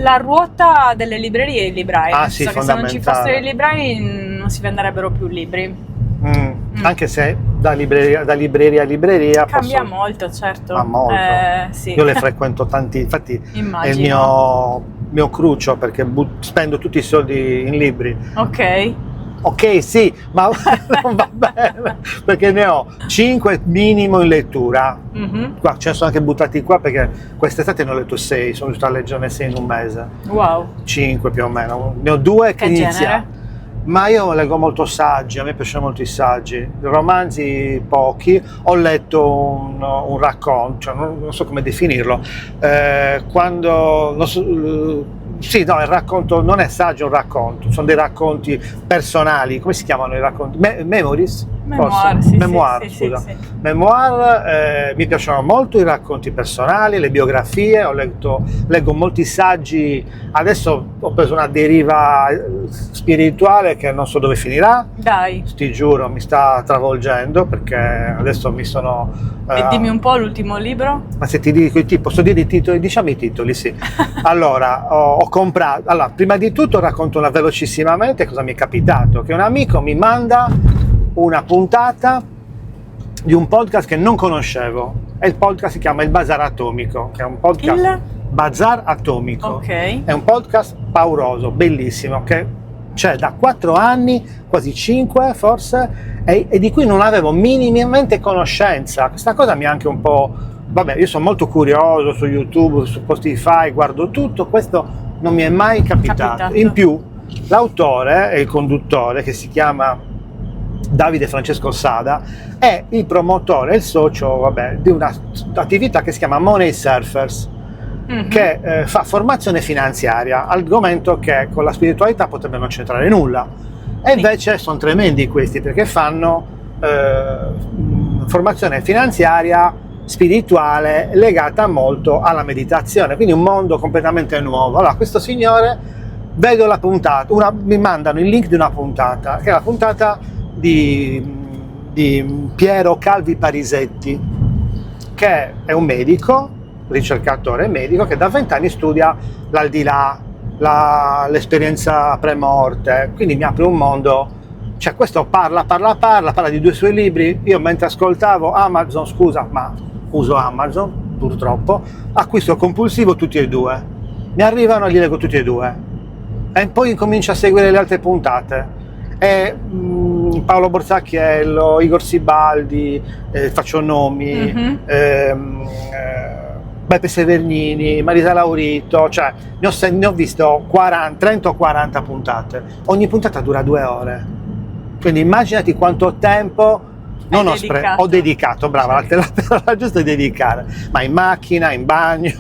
La ruota delle librerie e i librai, Ah, nel sì, senso che se non ci fondamentale. fossero i librai non si venderebbero più libri. Anche se da libreria a libreria Cambia molto, certo. Ma molto. Sì. Io le frequento tanti, infatti è il Immagino. mio crucio, perché spendo tutti i soldi in libri. Ok. Ok, sì, ma non va bene, perché ne ho 5 minimo in lettura. Mhm. Qua ce ne sono anche buttati qua, perché quest'estate ne ho letto 6, sono riuscito a leggerne 6 in un mese. Wow. 5 più o meno, ne ho 2 che Che inizia. genere? Ma io leggo molto saggi, a me piacciono molto i saggi, romanzi pochi, ho letto un racconto, cioè non so come definirlo, quando, non so, sì, no, il racconto non è saggio, è un racconto, sono dei racconti personali, come si chiamano i racconti? Memories? Memoir, Forse? sì, Memoir, sì, scusa. sì, sì. Memoir, mi piacciono molto i racconti personali, le biografie, leggo molti saggi, adesso ho preso una deriva spirituale che non so dove finirà, Dai, ti giuro, mi sta travolgendo, perché adesso mi sono... e dimmi un po' l'ultimo libro. Ma se ti dico i titoli, posso dire i titoli? Diciamo i titoli, sì. Allora, ho comprato... Allora, prima di tutto racconto velocissimamente cosa mi è capitato, che un amico mi manda una puntata di un podcast che non conoscevo, e il podcast si chiama Il Bazar Atomico, che è un podcast... Il? Bazar Atomico. Ok. È un podcast pauroso, bellissimo, che c'è da 4 anni, quasi 5 forse, e di cui non avevo minimamente conoscenza. Questa cosa mi ha anche un po'... Vabbè, io sono molto curioso su YouTube, su Spotify, guardo tutto, questo non mi è mai capitato. In più, l'autore e il conduttore, che si chiama Davide Francesco Sada, è il promotore, il socio, vabbè, di un'attività che si chiama Money Surfers, che fa formazione finanziaria, argomento che con la spiritualità potrebbe non c'entrare nulla, e invece sono tremendi questi, perché fanno formazione finanziaria spirituale legata molto alla meditazione, quindi un mondo completamente nuovo. Allora, questo signore, vedo la puntata, mi mandano il link di una puntata, che è la puntata di Piero Calvi Parisetti, che è un medico, ricercatore medico, che da 20 anni studia l'aldilà, l'esperienza pre-morte, quindi mi apre un mondo. Cioè questo parla di 2 suoi libri. Io mentre ascoltavo Amazon, scusa, ma uso Amazon purtroppo, acquisto compulsivo tutti e 2, mi arrivano e li leggo tutti e 2 e poi incomincio a seguire le altre puntate. E Paolo Borzacchiello, Igor Sibaldi, faccio nomi, Beppe Severnini, Marisa Laurito, cioè ne ho visto 30 o 40 puntate, ogni puntata dura 2 ore, quindi immaginati quanto tempo ho dedicato, brava, la parola giusta è dedicare, ma in macchina, in bagno,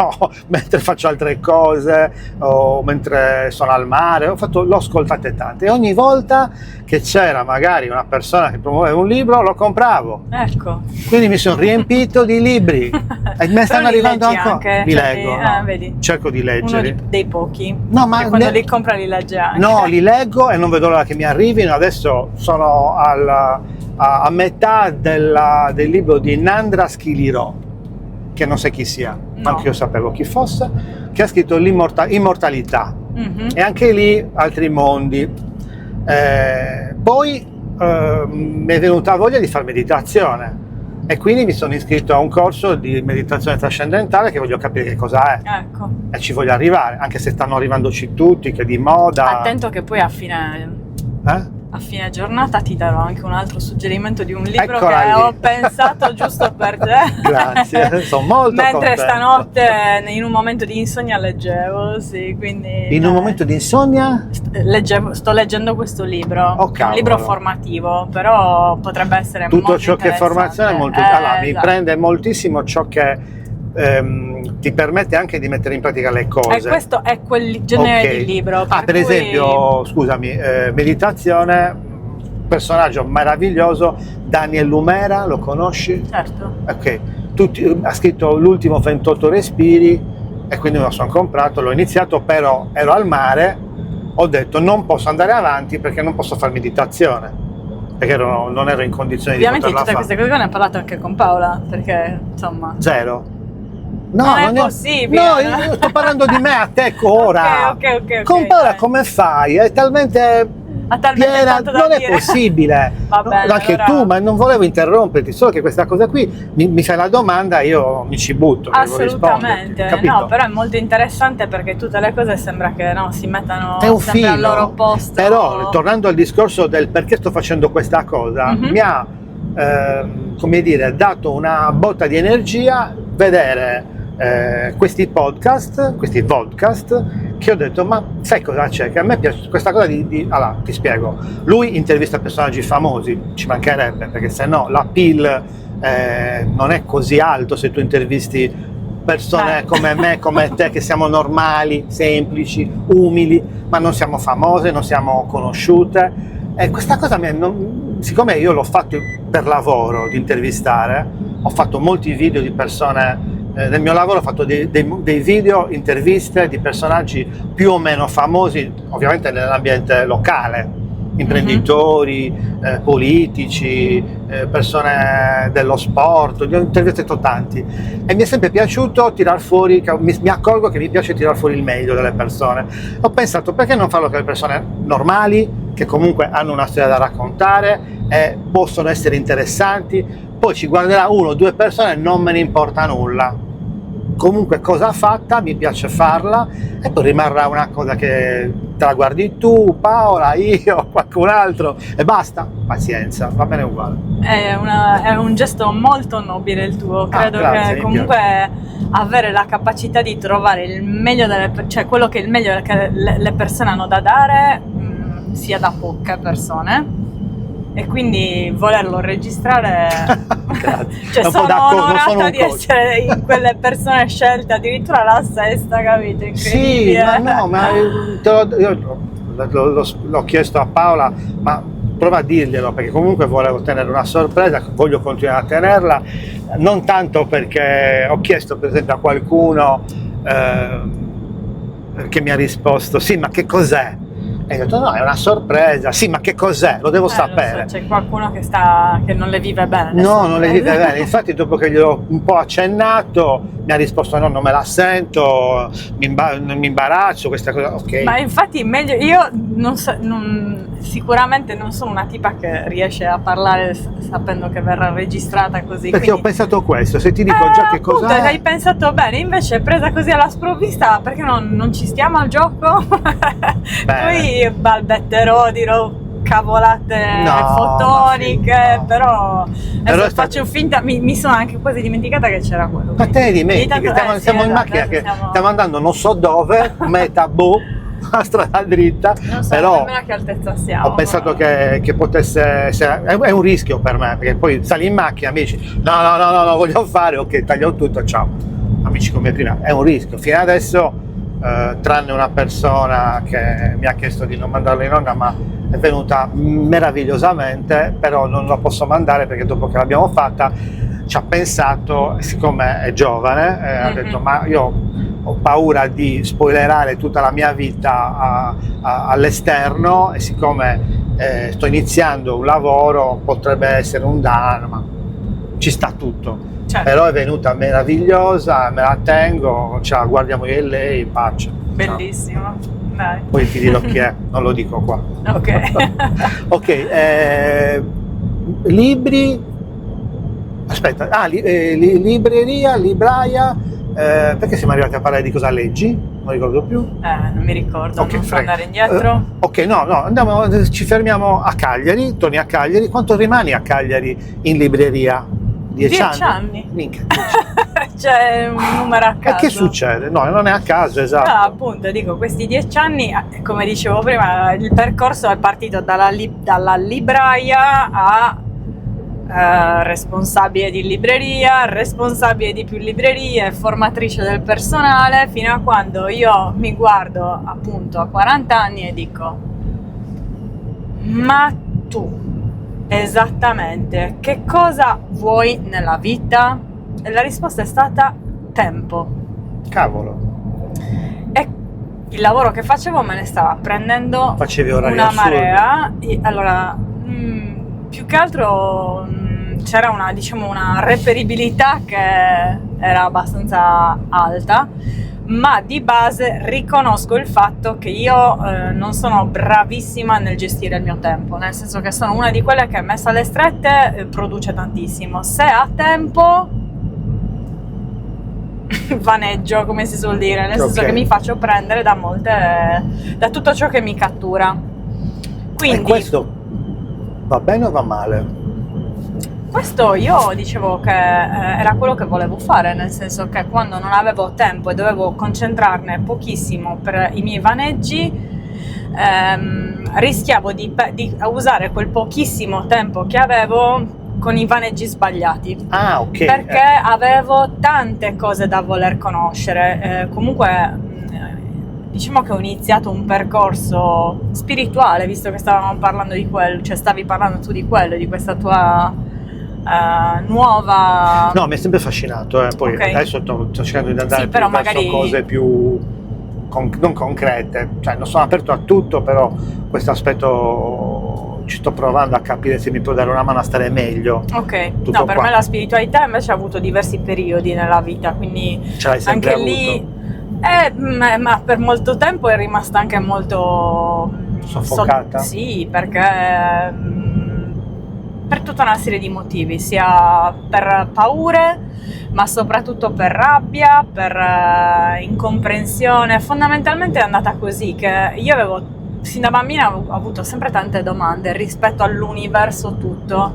mentre faccio altre cose, o mentre sono al mare, l'ho ascoltate tante, e ogni volta che c'era magari una persona che promuoveva un libro, lo compravo. Ecco. Quindi mi sono riempito di libri, e me stanno arrivando ancora. Li leggo, no? Vedi. Cerco di leggerli. Uno dei pochi. No, ma quando li compra li legge anche. No, li leggo e non vedo l'ora che mi arrivino. Adesso sono a metà del libro di Nandra Schilirò, che non sai chi sia, No. anche io sapevo chi fosse, che ha scritto Immortalità, e anche lì altri mondi. Poi mi è venuta voglia di fare meditazione e quindi mi sono iscritto a un corso di meditazione trascendentale che voglio capire che cosa è. Ecco. E ci voglio arrivare, anche se stanno arrivandoci tutti, che è di moda. Attento che poi a fine giornata ti darò anche un altro suggerimento di un libro Eccola che lì. ho pensato giusto per te. Grazie, sono molto Mentre contento. stanotte in un momento di insonnia leggevo, sì, quindi... In un momento di insonnia? sto leggendo questo libro, Oh, è un cavolo. libro formativo, però potrebbe essere Tutto molto ciò che è formazione è molto... interessante. Allora, mi Esatto. prende moltissimo ciò che ti permette anche di mettere in pratica le E cose. questo è quel genere Ok. di libro. Per cui- esempio, scusami, meditazione, personaggio meraviglioso, Daniel Lumera, lo conosci? Certo. Ok, ha scritto l'ultimo 28 respiri e quindi me lo sono comprato, l'ho iniziato, però ero al mare, ho detto non posso andare avanti perché non posso fare meditazione, perché non ero in condizione Ovviamente di di poterla tutte fare. queste cose ne ho parlato anche con Paola, perché insomma... Zero. No, Non è ne ho- possibile, No, no? io sto parlando di me a te ora. Ok, Con Paola dai. come fai? È talmente Ha talmente piena, tanto da non è dire. possibile. Va bene, Anche allora- tu, ma non volevo interromperti, solo che questa cosa qui mi fai la domanda, io mi ci butto, devo Assolutamente, risponderti, capito? no, però è molto interessante perché tutte le cose sembra che si mettano È un sempre al filo, loro posto. però tornando al discorso del perché sto facendo questa cosa, Mhm. mi ha come dire, dato una botta di energia vedere questi podcast, che ho detto, ma sai cosa c'è? Che a me piace questa cosa allora, ti spiego, lui intervista personaggi famosi, ci mancherebbe, perché se no l'appeal non è così alto se tu intervisti persone come me, come te, che siamo normali, semplici, umili, ma non siamo famose, non siamo conosciute. E questa cosa siccome io l'ho fatto per lavoro di intervistare, ho fatto molti video di persone, nel mio lavoro ho fatto dei video, interviste di personaggi più o meno famosi, ovviamente nell'ambiente locale, imprenditori, politici, persone dello sport, ne ho intervistato tanti e mi è sempre piaciuto tirar fuori, mi accorgo che mi piace tirar fuori il meglio delle persone. Ho pensato, perché non farlo con le persone normali, che comunque hanno una storia da raccontare e possono essere interessanti, poi ci guarderà 1 o 2 persone, non me ne importa nulla. Comunque cosa fatta, mi piace farla e poi rimarrà una cosa che te la guardi tu, Paola, io, qualcun altro e basta, pazienza, va bene uguale. È un gesto molto nobile il tuo, credo grazie, che mi comunque avere la capacità di trovare il meglio cioè quello che è il meglio che le persone hanno da dare sia da poche persone. E quindi volerlo registrare, cioè È un po' sono non onorata sono un di coach. essere in quelle persone scelte, addirittura la sesta, capito? Sì, Incredibile. ma no, ma io l'ho chiesto a Paola, ma prova a dirglielo, perché comunque volevo tenere una sorpresa, voglio continuare a tenerla, non tanto perché ho chiesto per esempio a qualcuno che mi ha risposto, sì, ma che cos'è? E ho detto no, è una sorpresa. Sì, ma che cos'è? Lo devo sapere. Lo so, c'è qualcuno che non le vive bene. No, non le vive bene. Infatti dopo che gli ho un po' accennato mi ha risposto no, non me la sento, mi imbarazzo, questa cosa, ok. Ma infatti meglio, io sicuramente non sono una tipa che riesce a parlare sapendo che verrà registrata così. Perché quindi... ho pensato questo, se ti dico già che cosa appunto, è... hai pensato bene, invece presa così alla sprovvista, perché non ci stiamo al gioco? Poi balbetterò, dirò cavolate fotoniche, però adesso faccio finta, mi sono anche quasi dimenticata che c'era quello. Ma te ne dimentichi, siamo in macchina che stiamo andando non so dove, meta a strada dritta, non so però nemmeno a che altezza siamo. ho pensato che potesse essere, è un rischio per me, perché poi sali in macchina, amici, no, voglio fare, ok, taglio tutto, ciao, amici come prima, è un rischio, fino adesso tranne una persona che mi ha chiesto di non mandarlo in onda, ma è venuta meravigliosamente, però non lo posso mandare perché dopo che l'abbiamo fatta ci ha pensato, siccome è giovane, ha detto ma io ho paura di spoilerare tutta la mia vita all'esterno, e siccome sto iniziando un lavoro potrebbe essere un danno, ma ci sta tutto. Certo. Però è venuta meravigliosa, me la tengo, ce la guardiamo io e lei in pace. Bellissimo. Dai. Poi ti dirò chi è, non lo dico qua. Ok. Ok, libri, aspetta, libreria, libraia, perché siamo arrivati a parlare di cosa leggi? Non ricordo più. Non mi ricordo, okay, non so andare indietro. Ok, no, ci fermiamo a Cagliari, torni a Cagliari. Quanto rimani a Cagliari in libreria? 10 anni? Minchia, 10 anni. C'è un numero a caso. E che succede? No, non è a caso, esatto. No, appunto, dico, questi 10 anni, come dicevo prima, il percorso è partito dalla libraia a responsabile di libreria, responsabile di più librerie, formatrice del personale, fino a quando io mi guardo appunto a 40 anni e dico: ma tu esattamente che cosa vuoi nella vita? E la risposta è stata tempo. Cavolo. E il lavoro che facevo me ne stava prendendo una marea. Allora, più che altro c'era una reperibilità che era abbastanza alta, ma di base riconosco il fatto che io non sono bravissima nel gestire il mio tempo, nel senso che sono una di quelle che messa alle strette produce tantissimo. Se ha tempo vaneggio, come si suol dire, nel senso che mi faccio prendere da tutto ciò che mi cattura. Quindi, e questo va bene o va male? Questo io dicevo che era quello che volevo fare, nel senso che quando non avevo tempo e dovevo concentrarne pochissimo per i miei vaneggi, rischiavo di usare quel pochissimo tempo che avevo con i vaneggi sbagliati. Ah, ok. Perché avevo tante cose da voler conoscere. Comunque, diciamo che ho iniziato un percorso spirituale, visto che stavamo parlando di quello, cioè stavi parlando tu di quello, di questa tua nuova... No, mi è sempre affascinato, poi adesso sto cercando di andare però verso magari... cose più non concrete, cioè non sono aperto a tutto, però questo aspetto ci sto provando a capire se mi può dare una mano a stare meglio. Ok, no, per me la spiritualità invece ha avuto diversi periodi nella vita, quindi ce l'hai sempre anche lì ma per molto tempo è rimasta anche molto soffocata? Sì, perché per tutta una serie di motivi, sia per paure, ma soprattutto per rabbia, per incomprensione. Fondamentalmente è andata così, che io avevo, sin da bambina, ho avuto sempre tante domande rispetto all'universo tutto,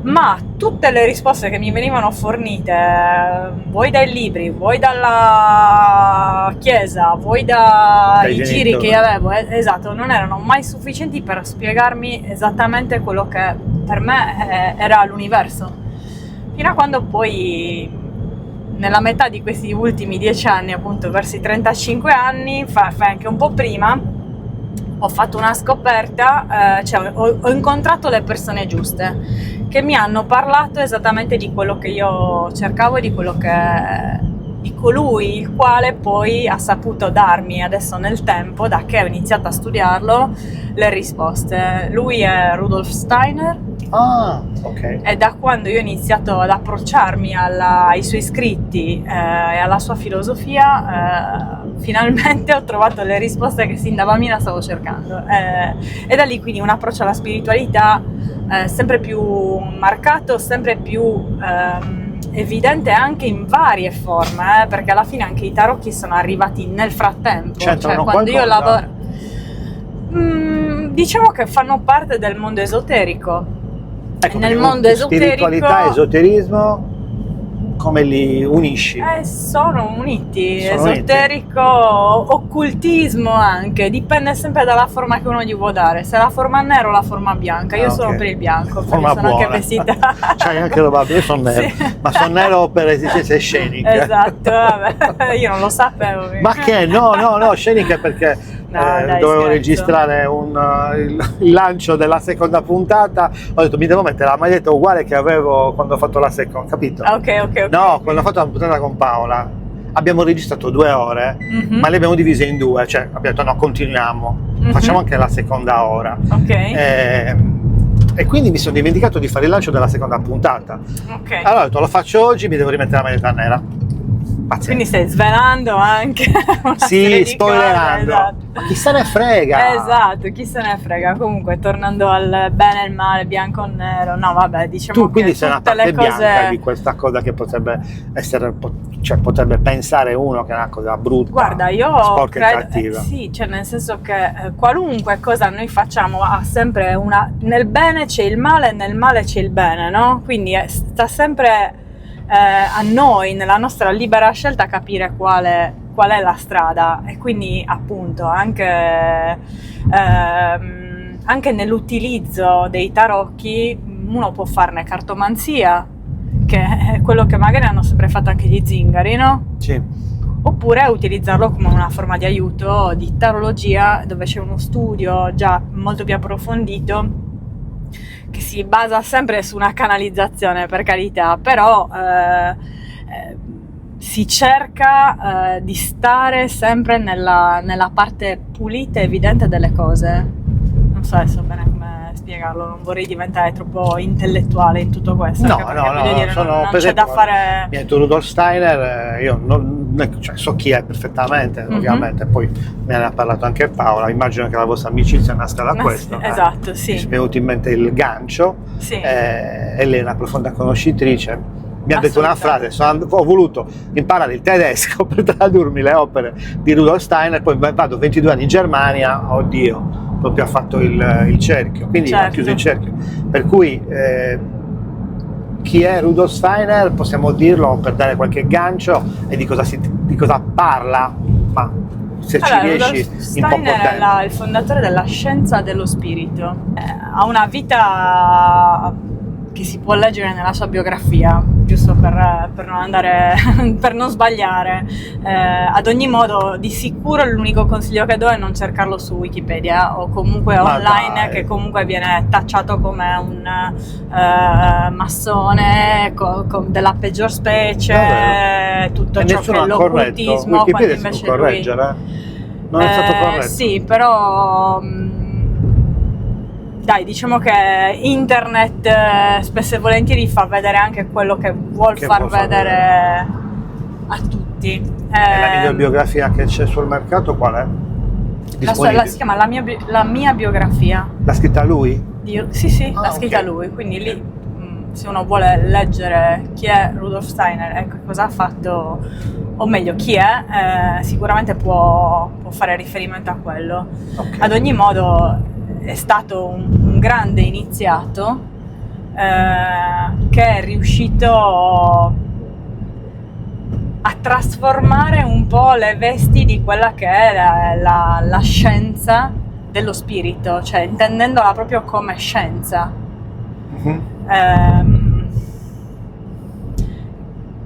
ma tutte le risposte che mi venivano fornite, vuoi dai libri, vuoi dalla chiesa, vuoi dai giri che io avevo, esatto, non erano mai sufficienti per spiegarmi esattamente quello che per me era l'universo. Fino a quando poi, nella metà di questi ultimi 10 anni, appunto verso i 35 anni, fa anche un po' prima, ho fatto una scoperta, cioè ho incontrato le persone giuste che mi hanno parlato esattamente di quello che io cercavo e di quello che di colui il quale poi ha saputo darmi adesso nel tempo, da che ho iniziato a studiarlo, le risposte. Lui è Rudolf Steiner. Ah, ok. E da quando io ho iniziato ad approcciarmi ai suoi scritti e alla sua filosofia, finalmente ho trovato le risposte che sin da bambina stavo cercando. E da lì quindi un approccio alla spiritualità sempre più marcato, sempre più evidente anche in varie forme, perché alla fine anche i tarocchi sono arrivati nel frattempo. C'entrano quando io qualcosa? lavoro, diciamo che fanno parte del mondo esoterico. Ecco, Nel mondo esoterico, spiritualità, esoterismo, come li unisci? sono uniti. Sono Esoterico, occultismo anche, dipende sempre dalla forma che uno gli vuole dare, se la forma nera o la forma bianca. Io sono ok. per il bianco, perché Forma sono anche buona. vestita. C'hai anche roba, io sono nero, Sì. ma sono nero per esigenze sceniche. Esatto, vabbè, io non lo sapevo. Ma che? No, sceniche perché No, dai, dovevo scherzo. registrare il lancio della seconda puntata, ho detto mi devo mettere la maglietta uguale che avevo quando ho fatto la seconda, capito? Ok. No, quando ho fatto la puntata con Paola abbiamo registrato 2 ore, Mhm. ma le abbiamo divise in 2, cioè abbiamo detto no, continuiamo, Mhm. facciamo anche la seconda ora. Ok. E quindi mi sono dimenticato di fare il lancio della seconda puntata. Ok. Allora ho detto lo faccio oggi, mi devo rimettere la maglietta nera. Pazienza. Quindi stai svelando anche una serie Sì, di spoilerando. cose, esatto. Ma chi se ne frega? Esatto, chi se ne frega. Comunque, tornando al bene e il male, bianco o nero, no, vabbè, diciamo Tu che quindi sei una tutte parte le cose... bianca di questa cosa che potrebbe essere, cioè potrebbe pensare uno che è una cosa brutta, Guarda, io sporca e credo, cattiva. sì, cioè nel senso che qualunque cosa noi facciamo ha sempre nel bene c'è il male e nel male c'è il bene, no? Quindi sta sempre a noi, nella nostra libera scelta, capire qual è la strada. E quindi appunto anche nell'utilizzo dei tarocchi uno può farne cartomanzia, che è quello che magari hanno sempre fatto anche gli zingari, no? Sì. Oppure utilizzarlo come una forma di aiuto di tarologia, dove c'è uno studio già molto più approfondito che si basa sempre su una canalizzazione, per carità, però si cerca di stare sempre nella parte pulita e evidente delle cose. Non so adesso bene come spiegarlo, non vorrei diventare troppo intellettuale in tutto questo, No, anche perché voglio dire, sono non per c'è da esempio, fare... mi ha detto Rudolf Steiner, io cioè, so chi è perfettamente, ovviamente, poi me ne ha parlato anche Paola, immagino che la vostra amicizia nasca da questo. Esatto, sì. Mi è venuto in mente il gancio, Sì. e lei è una profonda conoscitrice. Mi ha detto una frase, Assolutamente. ho voluto imparare il tedesco per tradurmi le opere di Rudolf Steiner, poi vado 22 anni in Germania, oddio, proprio ha fatto il cerchio, quindi ha Certo. chiuso il cerchio. Per cui chi è Rudolf Steiner possiamo dirlo per dare qualche gancio e di cosa parla, ma se Allora, ci Rudolf riesci in poco Steiner è tempo. il fondatore della scienza dello spirito. Ha una vita che si può leggere nella sua biografia, giusto per non andare, per non sbagliare. Ad ogni modo, di sicuro l'unico consiglio che do è non cercarlo su Wikipedia o comunque Ma online, dai. che comunque viene tacciato come un massone della peggior specie, Davvero? tutto E ciò nessuno che è ha corretto, l'occultismo, quando Wikipedia si invece può lui... correggere? Non è stato corretto? Sì, però dai, diciamo che internet spesso e volentieri fa vedere anche quello che vuol Che far vuol far vedere a tutti. E la miglior biografia che c'è sul mercato qual è? Disponibile? si chiama la mia biografia. L'ha scritta lui? Sì, Ah, l'ha scritta ok. lui, quindi lì se uno vuole leggere chi è Rudolf Steiner e cosa ha fatto, o meglio chi è, sicuramente può fare riferimento a quello. Ok. Ad ogni modo è stato un grande iniziato che è riuscito a trasformare un po' le vesti di quella che è la scienza dello spirito, cioè intendendola proprio come scienza. Mhm.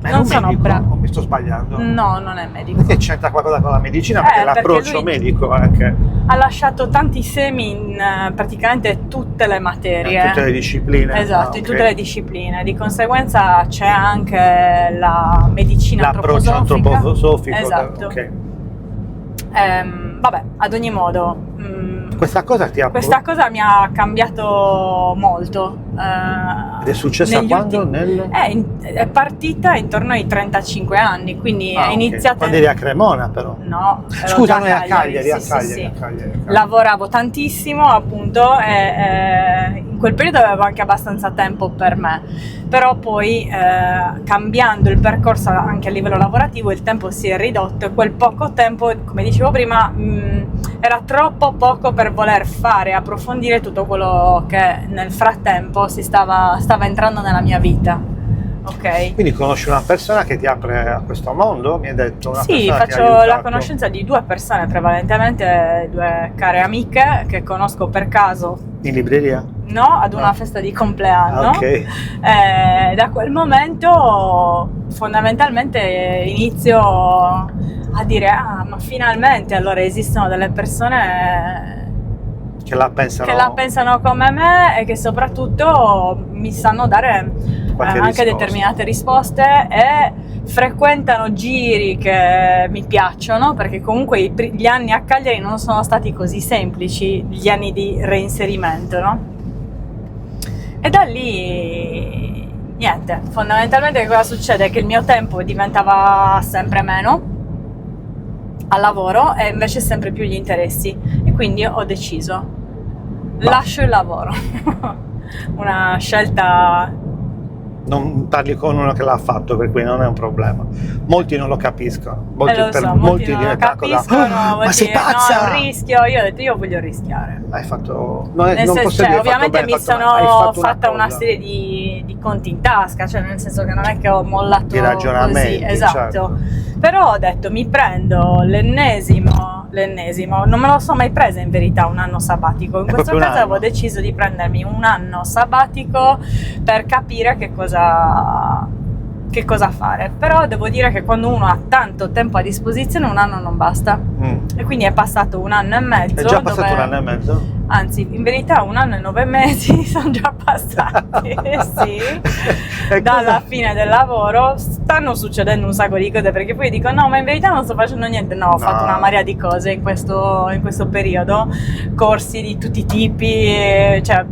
Ma è Non un sono medico? brava. O mi sto sbagliando? No, non è medico. Perché c'entra qualcosa con la medicina? Perché Perché l'approccio lui- medico anche Ha lasciato tanti semi in praticamente tutte le materie. in tutte le discipline. Esatto, Ah, in ok. tutte le discipline. Di conseguenza c'è anche la medicina medicina l'approccio antroposofico. Esatto. Ok. Vabbè, ad ogni modo, Questa cosa questa cosa mi ha cambiato molto. Ed è successa negli quando? è partita intorno ai 35 anni, quindi è ok. iniziata... Quando eri a Cremona, però. No, ero Scusa, già noi a Cagliari, a sì, Cagliari, sì, a sì. Cagliari. Lavoravo tantissimo, appunto, e in quel periodo avevo anche abbastanza tempo per me, però poi cambiando il percorso anche a livello lavorativo il tempo si è ridotto, e quel poco tempo, come dicevo prima, era troppo poco per voler fare, approfondire tutto quello che nel frattempo stava entrando nella mia vita. Ok? Quindi conosci una persona che ti apre a questo mondo, mi hai detto? Una Sì, persona che ti ha faccio la aiutato. conoscenza di 2 persone, prevalentemente 2 care amiche che conosco per caso, In libreria? no, ad una Ah. festa di compleanno. Ok. Da quel momento fondamentalmente inizio a dire: ah, ma finalmente allora esistono delle persone Che la pensano. come me, e che soprattutto mi sanno dare Qualche anche risposta. determinate risposte, e frequentano giri che mi piacciono, perché comunque gli anni a Cagliari non sono stati così semplici, gli anni di reinserimento, no? E da lì niente, fondamentalmente cosa succede? Che il mio tempo diventava sempre meno al lavoro e invece sempre più gli interessi, e quindi ho deciso, lascio il lavoro. Una scelta... Non parli con uno che l'ha fatto, per cui non è un problema. Molti non lo capiscono. Molti, lo so, molti non lo diventa cosa, capiscono, ma sei pazza! no, è un rischio. Io ho detto, io voglio rischiare. Hai fatto... Non, Nel non senso, posso dire, hai fatto ovviamente bene, mi hai fatto sono male. Hai fatto fatta una cosa. serie di conti in tasca, cioè nel senso che non è che ho mollato Di ragionamenti, così, esatto. certo. Però ho detto, mi prendo l'ennesimo, non me lo sono mai presa in verità un anno sabbatico. In È questo proprio un caso anno? avevo deciso di prendermi un anno sabbatico per capire che cosa fare. Però devo dire che quando uno ha tanto tempo a disposizione, un anno non basta. E quindi è passato 1 anno e mezzo. È già passato 1 anno e mezzo? Anzi, in verità 1 anno e 9 mesi sono già passati, sì, E dalla cosa- fine del lavoro. Stanno succedendo un sacco di cose, perché poi dico no, ma in verità non sto facendo niente. No, ho fatto una marea di cose in questo periodo, corsi di tutti i tipi, cioè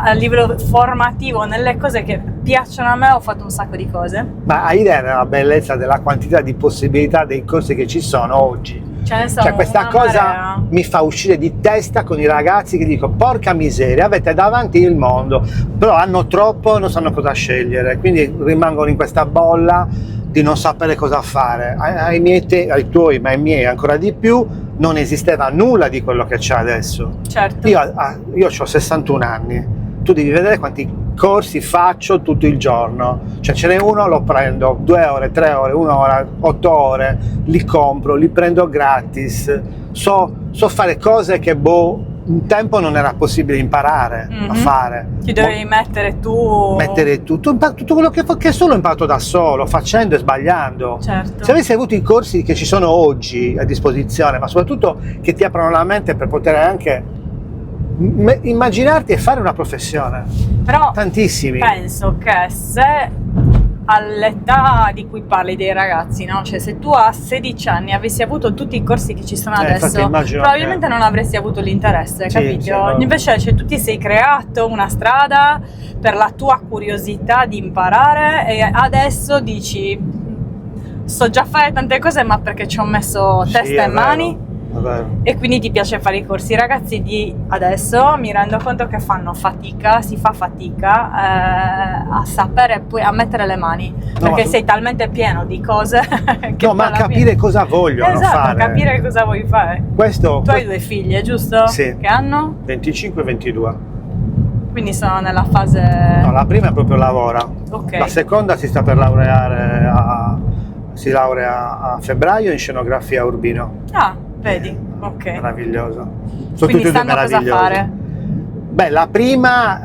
a livello formativo, nelle cose che piacciono a me, ho fatto un sacco di cose. Ma hai idea della bellezza, della quantità di possibilità dei corsi che ci sono oggi? Ce ne sono Cioè questa una cosa marea. mi fa uscire di testa con i ragazzi che dico porca miseria, avete davanti il mondo, però hanno troppo, non sanno cosa scegliere, quindi rimangono in questa bolla di non sapere cosa fare. Ai tuoi, ma ai miei ancora di più, non esisteva nulla di quello che c'è adesso. Certo. Io ho 61 anni, tu devi vedere quanti corsi faccio tutto il giorno, cioè ce n'è uno, lo prendo 2 ore, 3 ore, 1 ora, 8 ore, li compro, li prendo gratis, so fare cose che un tempo non era possibile imparare a fare. Ti dovevi mettere tu Tutto quello che solo imparato da solo, facendo e sbagliando. Certo. Se avessi avuto i corsi che ci sono oggi a disposizione, ma soprattutto che ti aprono la mente per poter anche immaginarti e fare una professione. Però Tantissimi. penso che se all'età di cui parli dei ragazzi, no? Cioè se tu a 16 anni avessi avuto tutti i corsi che ci sono infatti adesso, immagino probabilmente che- non avresti avuto l'interesse, Sì, capito? sì, no. Invece cioè, tu ti sei creato una strada per la tua curiosità di imparare, e adesso dici so già fare tante cose, ma perché ci ho messo Sì, testa è e vero, mani. è vero. E quindi ti piace fare i corsi. I ragazzi di adesso mi rendo conto che si fa fatica a sapere poi a mettere le mani, perché ma- sei talmente pieno di cose che No, ma alla capire fine... cosa vogliono Esatto, fare. capire cosa vuoi fare. Questo Tu hai 2 figlie, giusto? Sì. Che hanno? 25 e 22. Quindi sono nella fase... No, la prima è proprio lavora. Ok. La seconda si sta per laureare si laurea a febbraio in scenografia a Urbino. Ah, vedi, ok. Meravigliosa. Sono Quindi tutte e due sanno cosa meravigliose. fare. Beh, la prima,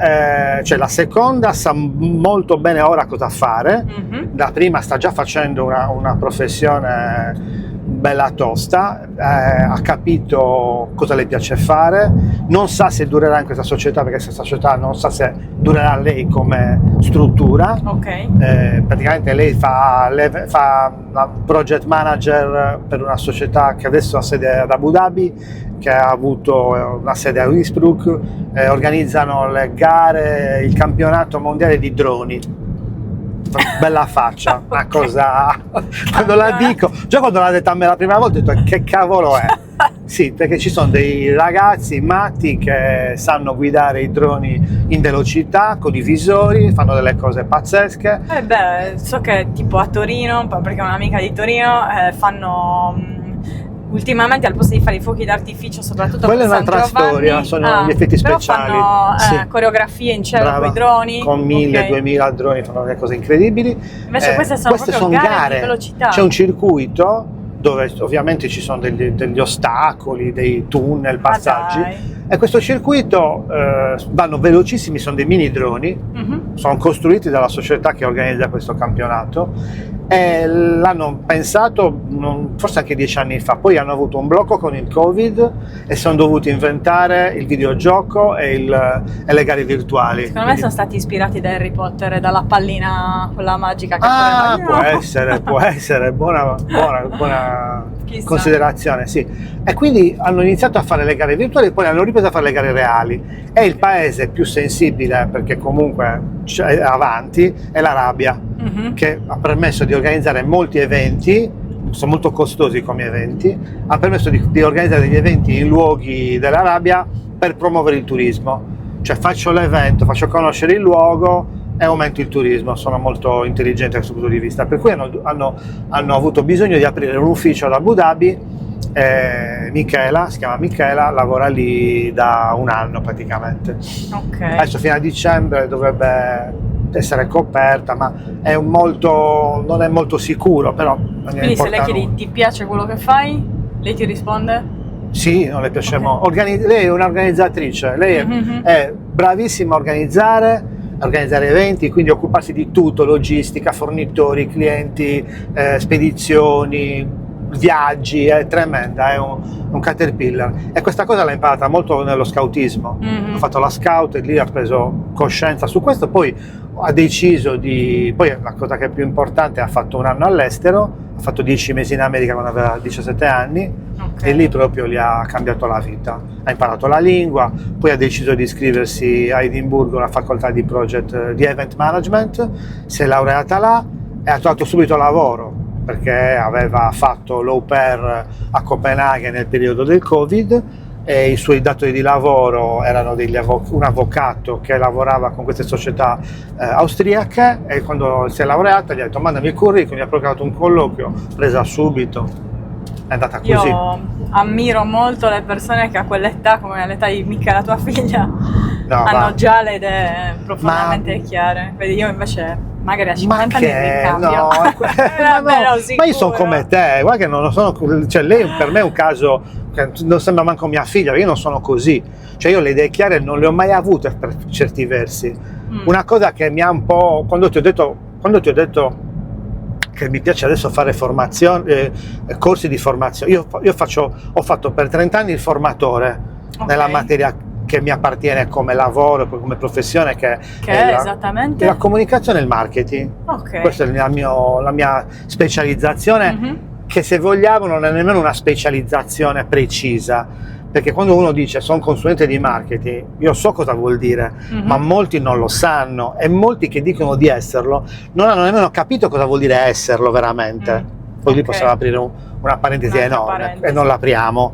cioè la seconda sa molto bene ora cosa fare. Mhm. La prima sta già facendo una professione bella tosta, ha capito cosa le piace fare, non sa se durerà in questa società, perché questa società non sa se durerà lei come struttura. Ok. Praticamente lei fa la project manager per una società che adesso ha sede ad Abu Dhabi, che ha avuto una sede a Innsbruck, organizzano le gare, il campionato mondiale di droni. Bella faccia, una cosa, quando la dico, già quando l'ha detta a me la prima volta ho detto che cavolo è? Sì, perché ci sono dei ragazzi matti che sanno guidare i droni in velocità, con i visori, fanno delle cose pazzesche. So che tipo a Torino, perché è un'amica di Torino, fanno ultimamente al posto di fare i fuochi d'artificio, soprattutto quella è per San un'altra Giovanni, storia, sono gli effetti speciali. però fanno Sì. coreografie in cielo Brava. con i droni, con 1000-2000 droni, fanno delle cose incredibili. Invece queste sono proprio gare di velocità. C'è un circuito dove ovviamente ci sono degli ostacoli, dei tunnel, passaggi, e questo circuito vanno velocissimi, sono dei mini droni, sono costruiti dalla società che organizza questo campionato, e l'hanno pensato forse anche 10 anni fa, poi hanno avuto un blocco con il Covid e sono dovuti inventare il videogioco e le gare virtuali. Secondo me sono stati ispirati da Harry Potter e dalla pallina, quella magica che può essere, buona Chissà. considerazione, sì. E quindi hanno iniziato a fare le gare virtuali e poi hanno ripreso a fare le gare reali. E il paese più sensibile, perché comunque è avanti, è l'Arabia, che ha permesso di organizzare molti eventi, sono molto costosi come eventi, ha permesso di organizzare degli eventi in luoghi dell'Arabia per promuovere il turismo. Cioè faccio l'evento, faccio conoscere il luogo e aumento il turismo. Sono molto intelligenti da questo punto di vista, per cui hanno avuto bisogno di aprire un ufficio ad Abu Dhabi. Michela, si chiama Michela, lavora lì da un anno praticamente. Adesso fino a dicembre dovrebbe essere coperta, ma non è molto sicuro, però quindi se lei chiedi ti piace quello che fai, lei ti risponde? Sì, non le piace molto. Lei è un'organizzatrice, lei è bravissima a organizzare eventi, quindi occuparsi di tutto, logistica, fornitori, clienti, spedizioni, viaggi, è tremenda, è un caterpillar, e questa cosa l'ha imparata molto nello scoutismo. Ha fatto la scout e lì ha preso coscienza su questo, poi ha deciso poi la cosa che è più importante, ha fatto un anno all'estero, ha fatto 10 mesi in America quando aveva 17 anni, e lì proprio gli ha cambiato la vita. Ha imparato la lingua, poi ha deciso di iscriversi a Edimburgo alla facoltà di event management, si è laureata là e ha trovato subito lavoro, perché aveva fatto l'au pair a Copenaghen nel periodo del Covid, e i suoi datori di lavoro erano un avvocato che lavorava con queste società austriache, e quando si è laureata gli ha detto mandami il curriculum, mi ha procurato un colloquio, presa subito, è andata così. Io ammiro molto le persone che a quell'età, come l'età di Mica, la tua figlia, hanno già le idee profondamente chiare. Vedi, io invece magari a 50 anni mi cambio. Ma io sono come te, guarda che non sono, cioè lei per me è un caso che non sembra manco mia figlia, perché io non sono così, cioè io le idee chiare non le ho mai avute per certi versi. Una cosa che mi ha un po', quando ti ho detto che mi piace adesso fare corsi di formazione, io ho fatto per 30 anni il formatore nella materia che mi appartiene come lavoro, come professione, che è esattamente la comunicazione e il marketing. Questa è la mia specializzazione, che se vogliamo non è nemmeno una specializzazione precisa, perché quando uno dice sono consulente di marketing, io so cosa vuol dire, ma molti non lo sanno, e molti che dicono di esserlo non hanno nemmeno capito cosa vuol dire esserlo veramente. Poi lì possiamo aprire una parentesi enorme e non l'apriamo,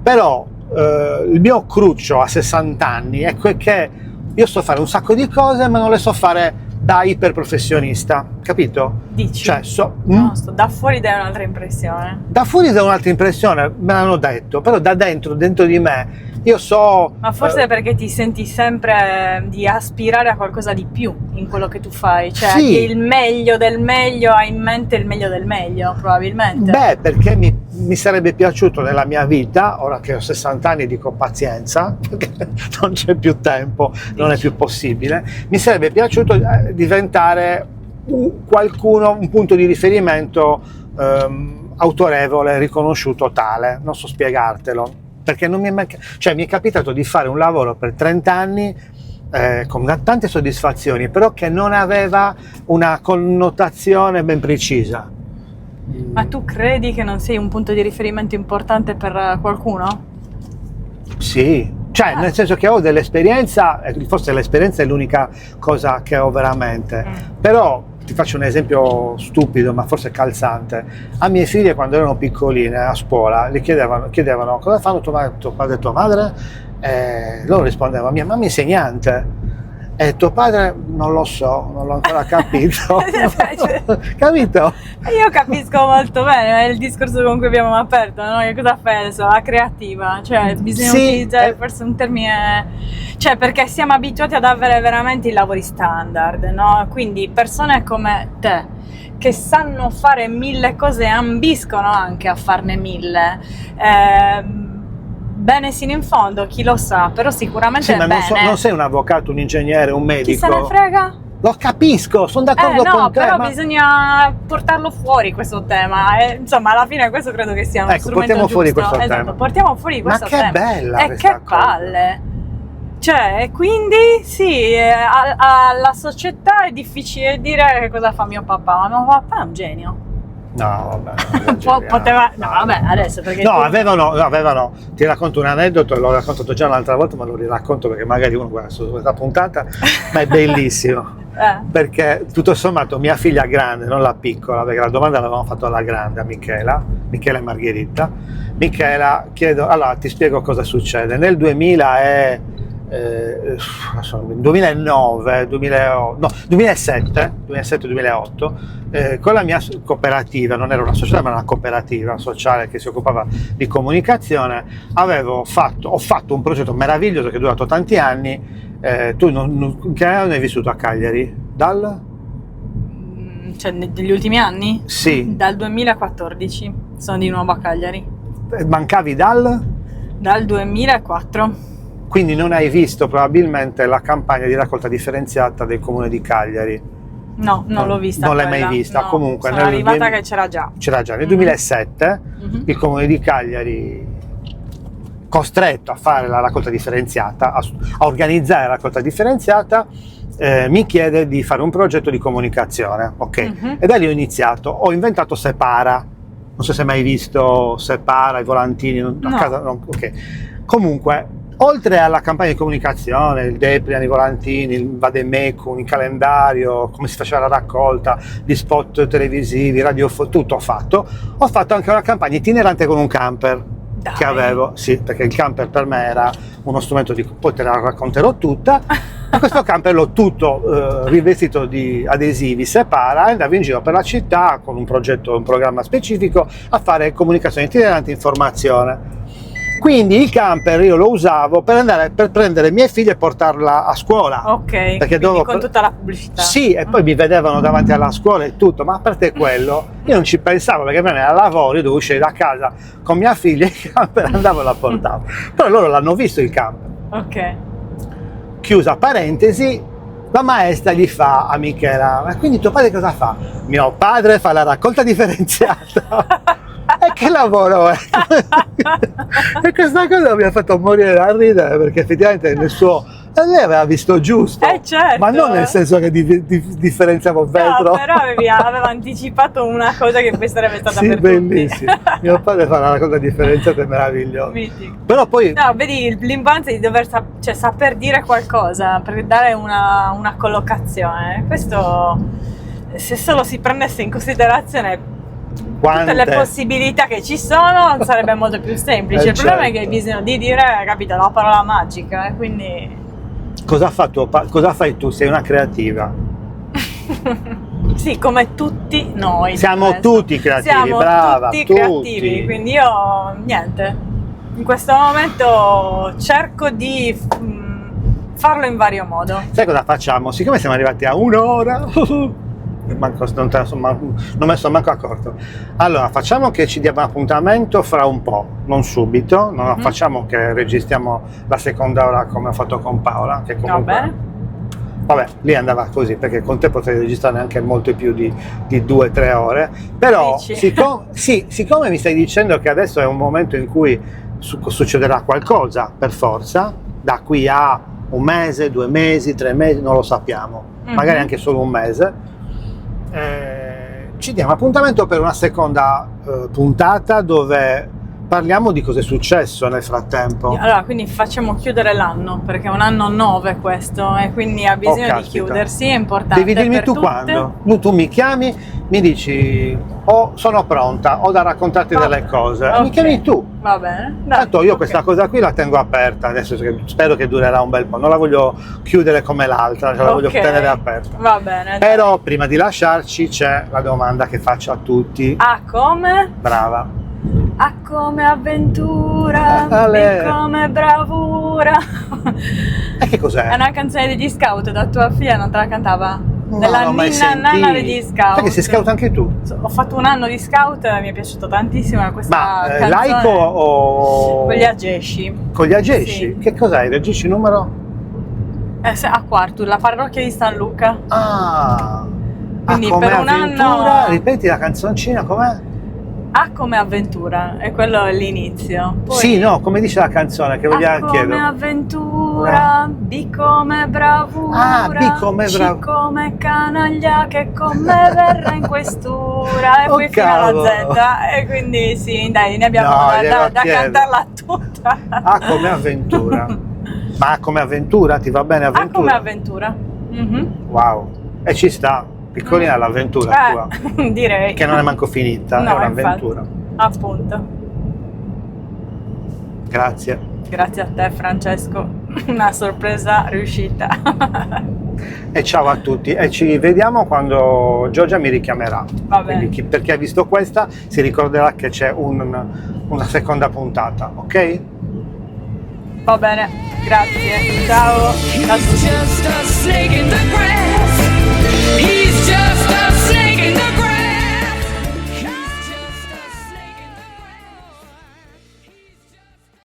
però il mio cruccio a 60 anni è che io so fare un sacco di cose, ma non le so fare da iperprofessionista, capito? Dici? Cioè, da fuori dai un'altra impressione. Da fuori dai un'altra impressione, me l'hanno detto, però da dentro di me, io so... Ma forse perché ti senti sempre di aspirare a qualcosa di più in quello che tu fai, cioè sì. Che il meglio del meglio, hai in mente il meglio del meglio, probabilmente. Beh, perché mi sarebbe piaciuto nella mia vita, ora che ho 60 anni dico pazienza, perché non c'è più tempo, non è più possibile, mi sarebbe piaciuto diventare un punto di riferimento autorevole, riconosciuto tale, non so spiegartelo, perché non mi è mai, cioè mi è capitato di fare un lavoro per 30 anni con tante soddisfazioni, però che non aveva una connotazione ben precisa. Ma tu credi che non sei un punto di riferimento importante per qualcuno? Sì, cioè nel senso che ho dell'esperienza, forse l'esperienza è l'unica cosa che ho veramente, però ti faccio un esempio stupido ma forse calzante. A mie figlie quando erano piccoline a scuola le chiedevano cosa fanno tuo padre e tua madre, loro rispondevano mia mamma è insegnante. E tuo padre non lo so, non l'ho ancora capito. Capito? Io capisco molto bene, è il discorso con cui abbiamo aperto, no? Che cosa fai adesso? La creativa, cioè bisogna utilizzare forse un termine, cioè perché siamo abituati ad avere veramente i lavori standard, no? Quindi persone come te che sanno fare 1000 cose e ambiscono anche a farne 1000. Bene sino in fondo, chi lo sa, però sicuramente sì, ma bene. Non sei un avvocato, un ingegnere, un medico. Chi se ne frega? Lo capisco, sono d'accordo con te. Però bisogna portarlo fuori questo tema. Insomma, alla fine questo credo che sia uno strumento portiamo giusto. fuori questo esatto, tema. Portiamo fuori questo tema. Ma che bella e questa che palle. Cioè, quindi sì, alla società è difficile dire che cosa fa mio papà, ma mio papà è un genio. No, vabbè. Poteva. No, vabbè, adesso perché. No, avevano. Ti racconto un aneddoto, l'ho raccontato già l'altra volta, ma lo riracconto perché magari uno guarda su questa puntata, ma è bellissimo. Perché tutto sommato mia figlia grande, non la piccola, perché la domanda l'avevamo fatto alla grande, a Michela e Margherita. Michela, allora ti spiego cosa succede. Nel 2007-2008 con la mia cooperativa, non era una società ma una cooperativa sociale che si occupava di comunicazione, ho fatto un progetto meraviglioso che è durato tanti anni. Tu che anno hai vissuto a Cagliari? Cioè negli ultimi anni? Sì. Dal 2014 sono di nuovo a Cagliari. Mancavi dal 2004. Quindi non hai visto probabilmente la campagna di raccolta differenziata del comune di Cagliari? No, non l'ho vista. Non l'hai mai vista? No, Comunque sono arrivata che c'era già. Nel 2007 il comune di Cagliari, costretto a fare la raccolta differenziata, a organizzare la raccolta differenziata, mi chiede di fare un progetto di comunicazione, ok? E da lì ho iniziato, ho inventato Separa, non so se hai mai visto Separa, i volantini, a casa, no, ok. Comunque, oltre alla campagna di comunicazione, il Deplian, i volantini, il Vademecum, il calendario, come si faceva la raccolta, gli spot televisivi, radio, tutto ho fatto anche una campagna itinerante con un camper. Dai. Che avevo, sì, perché il camper per me era uno strumento poi te la racconterò tutta. E questo camper l'ho tutto rivestito di adesivi Separa e andavo in giro per la città con un progetto, un programma specifico a fare comunicazione itinerante e informazione. Quindi il camper io lo usavo per prendere mie figlie e portarla a scuola. Ok, perché con tutta la pubblicità. Sì, e poi mi vedevano davanti alla scuola e tutto, ma a parte quello io non ci pensavo perché per me era lavoro, io dovevo uscire da casa con mia figlia, il camper andavo e la portavo. Però loro l'hanno visto il camper. Ok. Chiusa parentesi, la maestra gli fa a Michela, ma quindi tuo padre cosa fa? Mio padre fa la raccolta differenziata. E che lavoro è? E questa cosa mi ha fatto morire da ridere perché effettivamente lei aveva visto giusto, certo. Ma non nel senso che differenziavo vetro. No, però aveva anticipato una cosa che poi sarebbe stata sì, per bellissimo. tutti. Mio padre fa una cosa differenziata è meraviglioso. Però poi no, vedi l'importanza di dover saper dire qualcosa per dare una collocazione. Questo, se solo si prendesse in considerazione tutte le possibilità che ci sono, sarebbe molto più semplice. Il problema è che hai bisogno di dire, capito, la parola magica, quindi cosa fai tu? Sei una creativa. Sì, come tutti noi. Siamo tutti creativi, siamo brava, tutti creativi, quindi io niente. In questo momento cerco di farlo in vario modo. Sai cosa facciamo? Siccome siamo arrivati a un'ora, non me sono manco accorto. Allora, facciamo che ci diamo appuntamento fra un po', non subito, non facciamo che registriamo la seconda ora come ho fatto con Paola, che comunque Vabbè, lì andava così, perché con te potrei registrare anche molto più di 2-3 ore, però Dici? siccome mi stai dicendo che adesso è un momento in cui succederà qualcosa, per forza, da qui a 1 mese, 2 mesi, 3 mesi, non lo sappiamo, magari anche solo 1 mese, ci diamo appuntamento per una seconda puntata dove parliamo di cosa è successo nel frattempo. Allora, quindi facciamo chiudere l'anno, perché è un anno 9 questo, e quindi ha bisogno di caspita. chiudersi, è importante. Devi dirmi per tu tutte. quando. Tu mi chiami, mi dici sono pronta, ho da raccontarti delle cose. Ok. Mi chiami tu. Va bene. Dai, Tanto io ok. questa cosa qui la tengo aperta, adesso spero che durerà un bel po', non la voglio chiudere come l'altra, la voglio Ok. tenere aperta. Va bene. dai. Però prima di lasciarci c'è la domanda che faccio a tutti. A come? Brava. A come avventura, Ale. B come bravura. E che cos'è? È una canzone degli Scout, da tua figlia non te la cantava? Non Della l'ho mai Ninna Nanna sentita. degli Scout. Perché sei scout anche tu? Ho fatto un anno di Scout, mi è piaciuto tantissimo questa Ma canzone. laico o Con gli Agesci. con gli agesci? Sì. Che cos'è? Gli agesci numero? A Quartu, la parrocchia di San Luca. Ah, Quindi come per un avventura, anno- ripeti la canzoncina com'è? A come avventura, e quello è l'inizio. Poi Sì, no, come dice la canzone che A vogliamo come chiedere. avventura, B come bravura, Ah, B come C come canaglia che con me verrà in questura, e Oh, poi fino alla cavolo. Z, e quindi sì, dai, ne abbiamo No, da, glielo da chiedo. cantarla tutta. Ah, come avventura. Ma A come avventura? Ti va bene A avventura? come avventura. Mhm. Wow, e ci sta, piccolina l'avventura tua, Direi. che non è manco finita, No, è un'avventura. infatti. Appunto. Grazie. Grazie a te, Francesco. Una sorpresa riuscita. E ciao a tutti, e ci vediamo quando Giorgia mi richiamerà. Va bene. Quindi per chi ha visto questa si ricorderà che c'è una seconda puntata, ok? Va bene, grazie. Ciao. Ciao a tutti. Just a snake